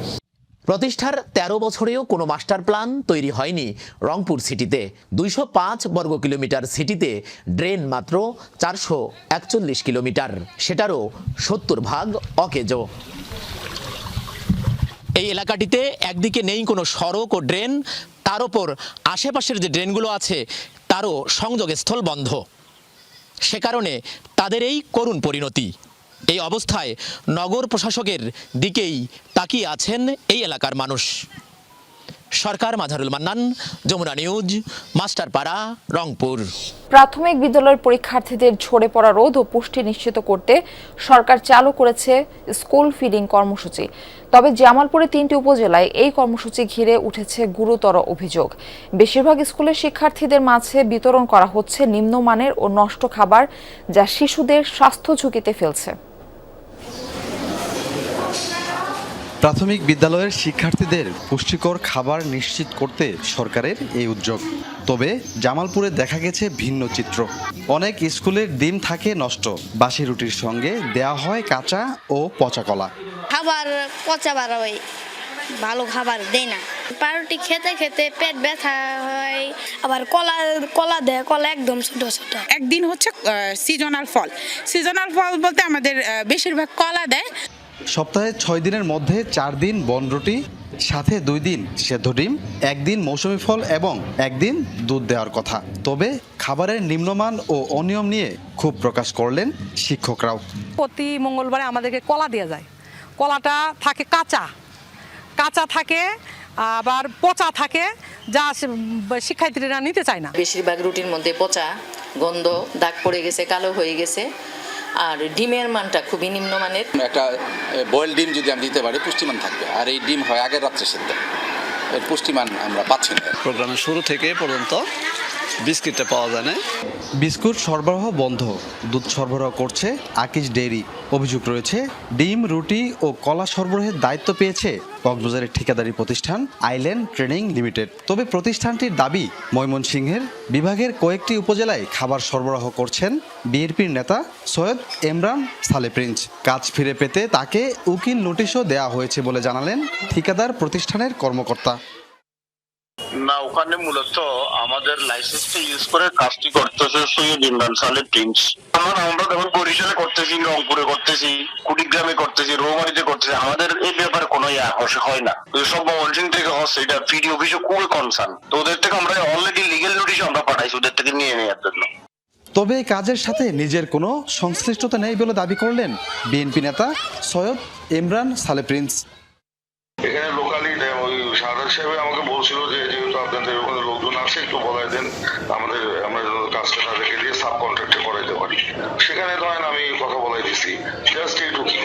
প্রতিষ্ঠার 13 বছরেও কোনো মাস্টার প্ল্যান তৈরি হয়নি রংপুর সিটিতে। 205 বর্গ কিলোমিটার সিটিতে ড্রেন মাত্র 441 কিলোমিটার, সেটারও 70% অকেজো। এই এলাকাটিতে একদিকে নেই কোনো সড়ক ও ড্রেন, তার ওপর আশেপাশের যে ড্রেনগুলো আছে তারও সংযোগস্থল বন্ধ। সে কারণে তাদের এই করুণ পরিণতি। এই অবস্থায় নগর প্রশাসকের দিকেই তাকিয়ে আছেন এই এলাকার মানুষ। সরকার, মাঝারুল মান্নান, যমুনা নিউজ, মাস্টারপাড়া, রংপুর। প্রাথমিক বিদ্যালয়ের পরীক্ষার্থীদের ঝরে পড়া রোধ ও পুষ্টি নিশ্চিত করতে সরকার চালু করেছে স্কুল ফিডিং কর্মসূচি। তবে জামালপুরে 3টি উপজেলায় এই কর্মসূচি ঘিরে উঠেছে গুরুতর অভিযোগ। বেশিরভাগ স্কুলের শিক্ষার্থীদের মাঝে বিতরণ করা হচ্ছে নিম্নমানের ও নষ্ট খাবার, যা শিশুদের স্বাস্থ্য ঝুঁকিতে ফেলছে। প্রাথমিক বিদ্যালয়ের শিক্ষার্থীদের পুষ্টিকর খাবার নিশ্চিত করতে সরকারের এই উদ্যোগ। তবে জামালপুরে দেখা গেছে ভিন্ন চিত্র। অনেক স্কুলের ডিম থাকে নষ্ট, বাসি রুটির সঙ্গে দেয়া হয় কাঁচা ও পচা কলা। খাবার পচা বার হয়, ভালো খাবার দেয় না। পাউরুটি খেতে খেতে পেট ব্যথা হয়, আবার কলা দেয়, কলা একদম ছোট ছোট। একদিন হচ্ছে সিজনাল ফল বলতে আমাদের বেশিরভাগ কলা দেয়। সপ্তাহে 6 দিনের মধ্যে 4 দিন বনরুটি, সাথে 2 দিন সেদ্ধ ডিম, 1 দিন মৌসুমি ফল এবং 1 দিন দুধ দেওয়ার কথা। তবে খাবারের নিম্নমান ও অনিয়ম নিয়ে ক্ষোভ প্রকাশ করলেন শিক্ষকরাও। প্রতি মঙ্গলবারে আমাদেরকে কলা দেওয়া যায়, কলাটা থাকে কাঁচা থাকে, আবার পচা থাকে, যা শিক্ষার্থীরা নিতে চায় না। বেশিরভাগ রুটির মধ্যে পচা গন্ধ, দাগ পড়ে গেছে, কালো হয়ে গেছে, আর ডিমের মানটা খুবই নিম্নমানের। একটা বয়েল ডিম যদি আমি দিতে পারি পুষ্টিমান থাকবে, আর এই ডিম হয় আগের রাত্রে সেদ্ধ, এর পুষ্টিমান আমরা পাচ্ছি না। প্রোগ্রামের শুরু থেকে পর্যন্ত বিস্কিটটা পাওয়া যায় না। বিস্কুট সরবরাহ বন্ধ, দুধ সরবরাহ করছে আকিজ ডেইরি। অভিযোগ রয়েছে ডিম, রুটি ও কলা সরবরাহের দায়িত্ব পেয়েছে কক্সবাজারের ঠিকাদারি প্রতিষ্ঠান আইল্যান্ড ট্রেনিং লিমিটেড। তবে প্রতিষ্ঠানটির দাবি, ময়মনসিংহের বিভাগের কয়েকটি উপজেলায় খাবার সরবরাহ করছেন বিএনপির নেতা সৈয়দ এমরান সালে প্রিন্স। কাজ ফিরে পেতে তাকে উকিল নোটিশও দেওয়া হয়েছে বলে জানালেন ঠিকাদার প্রতিষ্ঠানের কর্মকর্তা। না, ওখানে মূলত আমাদের লাইসেন্সটা ইউজ করে কাজটি করতেছে সৈয়দ ইমরান সালে প্রিন্স। আমরা যেমন বরিশালে করতেছি, রংপুরে করতেছি, কুড়িগ্রামে করতেছি, রৌমারীতে করতেছি, আমাদের এই ব্যাপারে কোনো হয় না। সব ময়মনসিংহ থেকে হচ্ছে, এটা পিডি অফিসে খুবই কনসার্ন। তো ওদের থেকে আমরা অলরেডি লিগেল নোটিশ আমরা পাঠাইছি ওদের থেকে নিয়ে নেওয়ার জন্য। তবে কাজের সাথে নিজের কোনো সংশ্লিষ্টতা নেই বলে দাবি করলেন বিএনপি নেতা সৈয়দ ইমরান সালে প্রিন্স। এখানে লোকালি ওই সারদার সাহেব আমাকে বলছিল যে যেহেতু আপনাদের ওখানে লোকজন আছে, একটু বলাই দেন আমরা কাজটা তাদেরকে দিয়ে সাব কন্ট্রাক্টে করাইতে পারি। সেখানে ধরেন আমি কথা বলাই দিচ্ছি, জাস্ট এইটুকুই।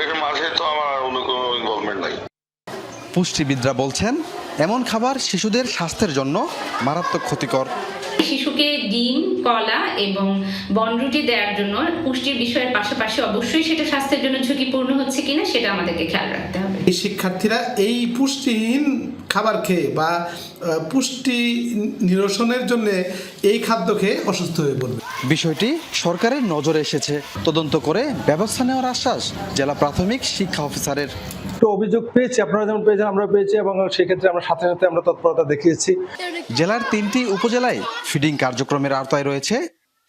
এর মাঝে তো আমার অন্য কোনো ইনভলভমেন্ট নাই। পুষ্টিবিদরা বলছেন এমন খাবার শিশুদের স্বাস্থ্যের জন্য মারাত্মক ক্ষতিকর। শিশুকে ডিম, কলা এবং বনরুটি দেওয়ার জন্য পুষ্টির বিষয়ের পাশাপাশি অবশ্যই সেটা স্বাস্থ্যের জন্য ঝুঁকিপূর্ণ হচ্ছে কিনা সেটা আমাদেরকে খেয়াল রাখতে হবে। এই শিক্ষার্থীরা এই পুষ্টিহীন খাবার খেয়ে বা পুষ্টি নিরসনের জন্য এই খাদ্য খেয়ে অসুস্থ হয়ে পড়বে। বিষয়টি সরকারের নজরে এসেছে, তদন্ত করে ব্যবস্থা নেওয়ার আশ্বাস জেলা প্রাথমিক শিক্ষা অফিসারের। অভিযোগ পেয়েছি, আপনারা যেমন পেয়েছেন আমরা পেয়েছি, এবং সেক্ষেত্রে আমরা সাথে সাথে আমরা তৎপরতা দেখিয়েছি। জেলার 3টি উপজেলায় ফিডিং কার্যক্রমের আওতায় রয়েছে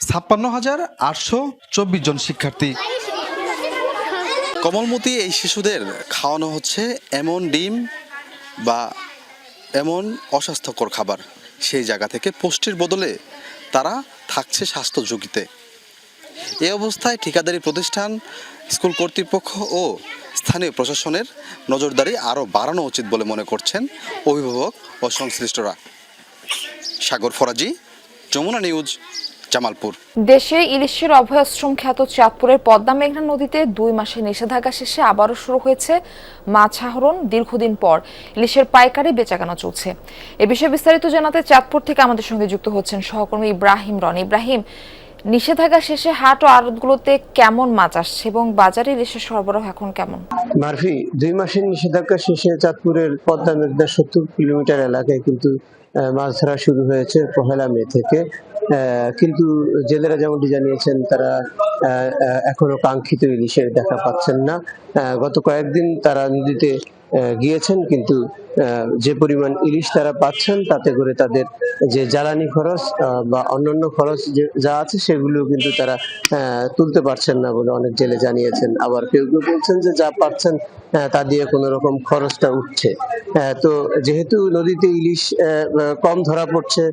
56,824 জন শিক্ষার্থী। কমলমতি এই শিশুদের খাওয়ানো হচ্ছে এমন ডিম বা এমন অস্বাস্থ্যকর খাবার, সেই জায়গা থেকে পুষ্টির বদলে তারা থাকছে স্বাস্থ্য ঝুঁকিতে। এই অবস্থায় ঠিকাদারি প্রতিষ্ঠান, স্কুল কর্তৃপক্ষ ও স্থানীয় প্রশাসনের নজরদারি আরও বাড়ানো উচিত বলে মনে করছেন অভিভাবক ও সংশ্লিষ্টরা। সাগর ফরাজি, যমুনা নিউজ, জামালপুর। দেশে ইলিশের অভয়াশ্রম খ্যাত চাঁদপুরের পদ্মা মেঘনা নদীতে 2 মাসের নিষেধাজ্ঞা শেষে আবারও শুরু হয়েছে মাছ আহরণ। দীর্ঘদিন পর ইলিশের পাইকারি বেচাকেনা চলছে। এ বিষয়ে বিস্তারিত জানাতে চাঁদপুর থেকে আমাদের সঙ্গে যুক্ত হচ্ছেন সহকর্মী ইব্রাহিম রনি। ইব্রাহিম, নিষেধাজ্ঞা শেষে হাট ও আড়তগুলোতে কেমন মাছ আসছে এবং বাজারে ইলিশের সরবরাহ এখন কেমন? মারফি, 2 মাসের নিষেধাজ্ঞা শেষে চাঁদপুরের পদ্মা মেঘনা 70 কিলোমিটার এলাকায় কিন্তু মাছ ধরা শুরু হয়েছে 1 মে থেকে। কিন্তু জেলেরা যেমনটি জানিয়েছেন, তারা এখনো কাঙ্ক্ষিত ইলিশের দেখা পাচ্ছেন না। গত কয়েকদিন তারা নদীতে গিয়েছেন, কিন্তু যে পরিমাণ ইলিশ তারা পাচ্ছেন তাতে করে তাদের যে জ্বালানি খরচ বা অন্যান্য খরচ যা আছে সেগুলো কিন্তু তারা তুলতে পারছেন না বলে অনেক জেলে জানিয়েছেন। আবার কেউ কেউ বলছেন যে যা পাচ্ছেন তা দিয়ে কোনো রকম খরচটা উঠছে। তো যেহেতু নদীতে ইলিশ কম ধরা পড়ছে,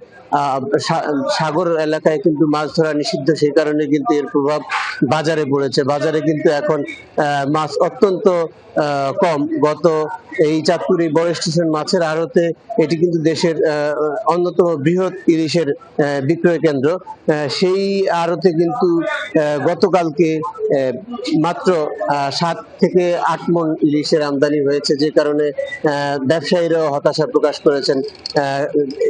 সাগর এলাকায় কিন্তু মাছ ধরা নিষিদ্ধ, সেই কারণে কিন্তু এর প্রভাব বাজারে পড়েছে। বাজারে কিন্তু এখন মাছ অত্যন্ত কম। গত এই চাঁদপুর এই বড় স্টেশন মাছের আড়তে এটি কিন্তু দেশের অন্যতম বৃহৎ ইলিশের বিক্রয় কেন্দ্র। সেই আড়তে কিন্তু গতকালকে মাত্র 7 থেকে 8 মণ ইলিশের আমদানি হয়েছে, যে কারণে ব্যবসায়ীরাও হতাশা প্রকাশ করেছেন।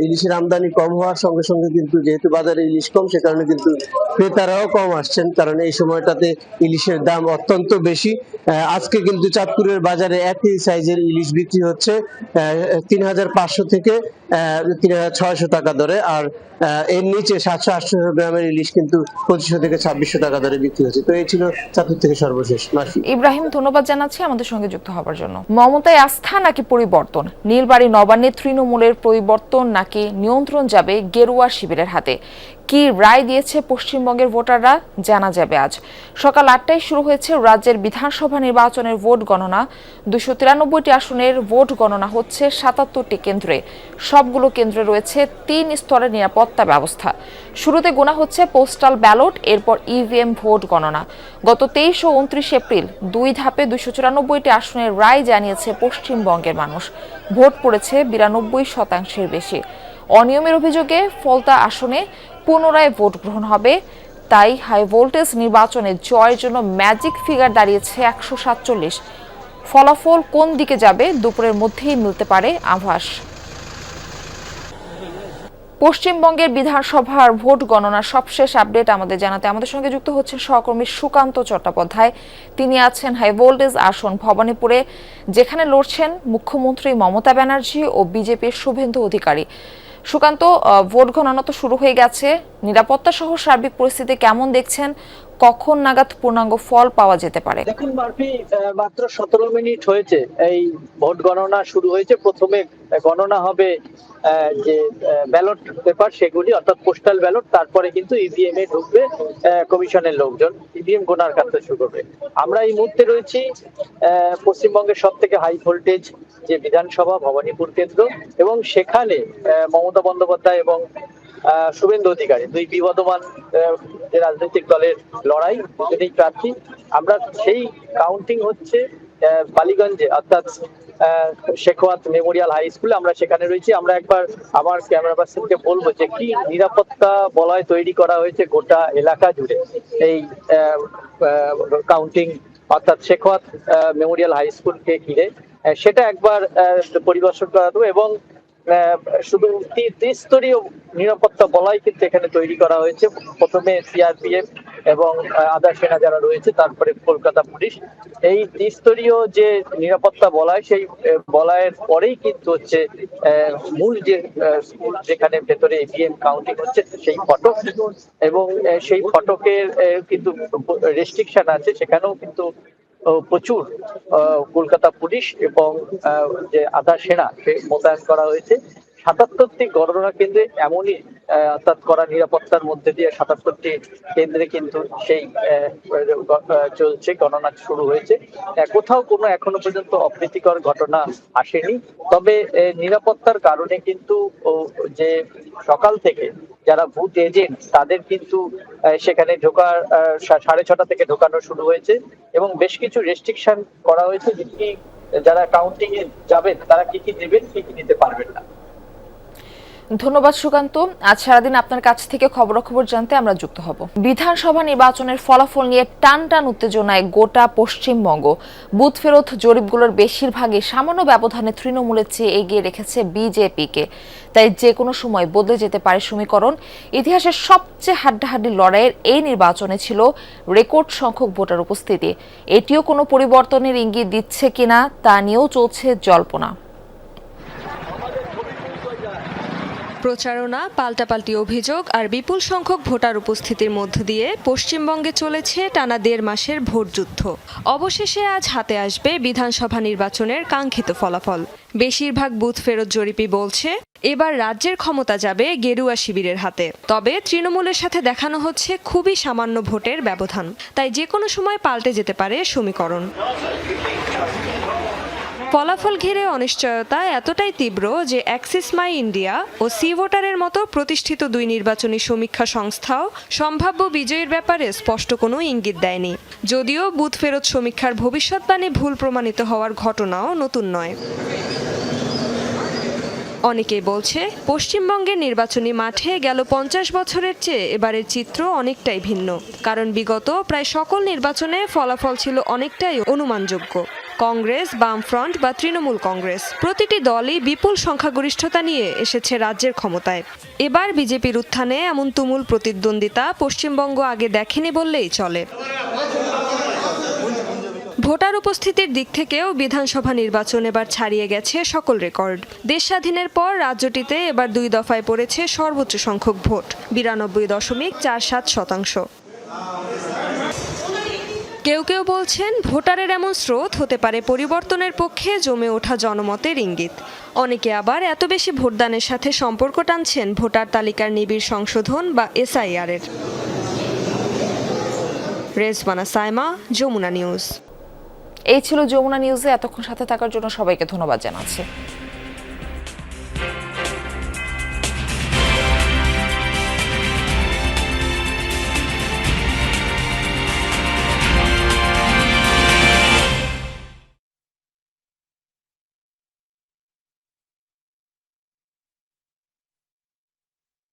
ইলিশের আমদানি কম হওয়ার সঙ্গে সঙ্গে কিন্তু যেহেতু বাজারে ইলিশ কম, সে কারণে কিন্তু ক্রেতারাও কম আসছেন, কারণ এই সময়টাতে ইলিশের দাম অত্যন্ত বেশি। আজকে কিন্তু চাঁদপুরের বাজারে একই সাইজের ইলিশ বিক্রি হচ্ছে 3500 থেকে 3600 টাকা দরে, আর এর নিচে 700-800 গ্রামের ইলিশ কিন্তু 2500 থেকে 2600 টাকা দরে বিক্রি হচ্ছে। তো এই ছিল চাঁদপুর থেকে সর্বশেষ। মার্ফি। ইব্রাহিম, ধন্যবাদ জানাচ্ছি আমাদের সঙ্গে যুক্ত হওয়ার জন্য। মমতায় আস্থা নাকি পরিবর্তন? নীলবাড়ি নবান্নে তৃণমূলের পরিবর্তন নাকি নিয়ন্ত্রণ যাবে গেরুয়া শিবিরের হাতে? কি রায় দিয়েছে পশ্চিমবঙ্গের ভোটাররা, জানা যাবে আজ। সকাল 8টায় শুরু হয়েছে রাজ্যের বিধানসভা নির্বাচনের ভোট গণনা। 293টি আসনের ভোট গণনা হচ্ছে 77টি কেন্দ্রে। সবগুলো কেন্দ্রে রয়েছে 3 স্তরের নিরাপত্তা ব্যবস্থা। শুরুতে গোনা হচ্ছে পোস্টাল ব্যালট, এরপর ইভিএম ভোট গণনা। গত 23 ও 29 এপ্রিল 2 ধাপে 294টি আসনের রায় জানিয়েছে পশ্চিমবঙ্গের মানুষ। ভোট পড়েছে 92% বেশি। অনিয়মের অভিযোগে ফলতা আসনে পুনরায় ভোট গ্রহণ হবে। তাই হাই ভোল্টেজ নির্বাচনে জয়ের জন্য ম্যাজিক ফিগার দাঁড়িয়েছে 147। ফলাফল কোন দিকে যাবে দুপুরের মধ্যেই মিলতে পারে আভাস। পশ্চিমবঙ্গের বিধানসভার ভোট গণনার সবশেষ আপডেট আমাদের জানাতে আমাদের সঙ্গে যুক্ত হচ্ছেন সহকর্মী সুকান্ত চট্টোপাধ্যায়। তিনি আছেন হাই ভোল্টেজ আসন ভবানীপুরে, যেখানে লড়ছেন মুখ্যমন্ত্রী মমতা ব্যানার্জি ও বিজেপির শুভেন্দু অধিকারী। সুকান্ত, ভোট গণনা তো শুরু হয়ে গেছে, নিরাপত্তা সহ সার্বিক পরিস্থিতি কেমন দেখছেন? কখন নাগাদ পূর্ণাঙ্গ ফল পাওয়া যেতে পারে? দেখুন মার্ফি, মাত্র 17 মিনিট হয়েছে এই ভোট গণনা শুরু হয়েছে। প্রথমে গণনা হবে যে ব্যালট পেপার, সেগুলি অর্থাৎ পোস্টাল ব্যালট, তারপরে কিন্তু ইভিএম এ ঢুকবে কমিশনের লোকজন, ইভিএম গোনার কাজ শুরু করবে। আমরা এই মুহূর্তে রয়েছি পশ্চিমবঙ্গের সব থেকে হাই ভোল্টেজ যে বিধানসভা ভবানীপুর কেন্দ্র, এবং সেখানে মমতা বন্দ্যোপাধ্যায় এবং শুভেন্দু অধিকারী, দুই বিবদমান যে রাজনৈতিক দলের লড়াই, দুজনেই প্রার্থী। আমরা সেই কাউন্টিং হচ্ছে বালিগঞ্জে, অর্থাৎ শেখওয়াত মেমোরিয়াল হাই স্কুলে আমরা সেখানে রয়েছি। আমরা একবার আমার ক্যামেরা পার্সনকে বলবো যে কি নিরাপত্তা বলয় তৈরি করা হয়েছে গোটা এলাকা জুড়ে এই কাউন্টিং অর্থাৎ শেখওয়াত মেমোরিয়াল হাই স্কুলকে ঘিরে, সেটা একবার পরিদর্শন করা দেবো। এবং শুধু ত্রিস্তরীয় নিরাপত্তা বলয় কিন্তু এখানে তৈরি করা হয়েছে। প্রথমে সিআরপিএফ এবং আধা সেনা যারা রয়েছে, তারপরে কলকাতা পুলিশ। এই ত্রিস্তরীয় যে নিরাপত্তা বলয়, সেই বলয়ের পরেই কিন্তু হচ্ছে মূল যে স্কুল, যেখানে ভেতরে ইভিএম কাউন্টিং হচ্ছে, সেই ফটক, এবং সেই ফটকের কিন্তু রেস্ট্রিকশন আছে। সেখানেও কিন্তু প্রচুর কলকাতা পুলিশ এবং যে আধা সেনা মোতায়েন করা হয়েছে। 77টি গণনা কেন্দ্রে এমনই অর্থাৎ কড়া নিরাপত্তার মধ্যে দিয়ে 77টি কেন্দ্রে কিন্তু সেই চলছে, গণনা শুরু হয়েছে। কোথাও কোনো এখনো পর্যন্ত অপ্রীতিকর ঘটনা আসেনি। তবে নিরাপত্তার কারণে কিন্তু যে সকাল থেকে যারা বুথ এজেন্ট, তাদের কিন্তু সেখানে ঢোকার 6:30 থেকে ঢোকানো শুরু হয়েছে, এবং বেশ কিছু রেস্ট্রিকশন করা হয়েছে যে কি যারা কাউন্টিং এ যাবেন তারা কি কি নেবেন, কি কি নিতে পারবেন না। ধন্যবাদ সুকান্ত। আজ সারাদিন আপনার কাছ থেকে খবরাখবর জানতে আমরা যুক্ত হব। বিধানসভা নির্বাচনের ফলাফল নিয়ে টান টান উত্তেজনায় গোটা পশ্চিমবঙ্গ। বুথ ফেরত জরিপগুলোর বেশিরভাগই সামান্য ব্যবধানে তৃণমূলের চেয়ে এগিয়ে রেখেছে বিজেপিকে। তাই যে কোনো সময় বদলে যেতে পারে সমীকরণ। ইতিহাসের সবচেয়ে হাড্ডাহাড্ডি লড়াইয়ের এই নির্বাচনে ছিল রেকর্ড সংখ্যক ভোটার উপস্থিতি। এটিও কোনো পরিবর্তনের ইঙ্গিত দিচ্ছে কিনা তা নিয়েও চলছে জল্পনা। প্রচারণা, পাল্টাপাল্টি অভিযোগ আর বিপুল সংখ্যক ভোটার উপস্থিতির মধ্য দিয়ে পশ্চিমবঙ্গে চলেছে টানা 1.5 মাসের ভোটযুদ্ধ। অবশেষে আজ হাতে আসবে বিধানসভা নির্বাচনের কাঙ্ক্ষিত ফলাফল। বেশিরভাগ বুথ ফেরত জরিপই বলছে এবার রাজ্যের ক্ষমতা যাবে গেরুয়া শিবিরের হাতে। তবে তৃণমূলের সাথে দেখানো হচ্ছে খুবই সামান্য ভোটের ব্যবধান। তাই যে কোনো সময় পাল্টে যেতে পারে সমীকরণ। ফলাফল ঘিরে অনিশ্চয়তা এতটাই তীব্র যে অ্যাক্সিস মাই ইন্ডিয়া ও সি ভোটারের মতো প্রতিষ্ঠিত 2 নির্বাচনী সমীক্ষা সংস্থাও সম্ভাব্য বিজয়ীর ব্যাপারে স্পষ্ট কোনো ইঙ্গিত দেয়নি। যদিও বুথ ফেরত সমীক্ষার ভবিষ্যৎবাণী ভুল প্রমাণিত হওয়ার ঘটনাও নতুন নয়। অনেকেই বলছে পশ্চিমবঙ্গের নির্বাচনী মাঠে গেল 50 বছরের চেয়ে এবারের চিত্র অনেকটাই ভিন্ন, কারণ বিগত প্রায় সকল নির্বাচনে ফলাফল ছিল অনেকটাই অনুমানযোগ্য। কংগ্রেস, বামফ্রন্ট বা তৃণমূল কংগ্রেস প্রতিটি দলই বিপুল সংখ্যাগরিষ্ঠতা নিয়ে এসেছে রাজ্যের ক্ষমতায়। এবার বিজেপির উত্থানে এমন তুমুল প্রতিদ্বন্দ্বিতা পশ্চিমবঙ্গ আগে দেখেনি বললেই চলে। ভোটার উপস্থিতির দিক থেকেও বিধানসভা নির্বাচন এবার ছাড়িয়ে গেছে সকল রেকর্ড। দেশ স্বাধীনের পর রাজ্যটিতে এবার 2 দফায় পড়েছে সর্বোচ্চ সংখ্যক ভোট, 92.47%। কেউ কেউ বলছেন ভোটারের এমন স্রোত হতে পারে পরিবর্তনের পক্ষে জমে ওঠা জনমতের ইঙ্গিত। অনেকে আবার এত বেশি ভোটদানের সাথে সম্পর্ক টানছেন ভোটার তালিকার নিবিড় সংশোধন বা SIR এর। রেজওয়ানা সাইমা, যমুনা নিউজ। এই ছিল যমুনা নিউজে। এতক্ষণ সাথে থাকার জন্য সবাইকে ধন্যবাদ জানাচ্ছি।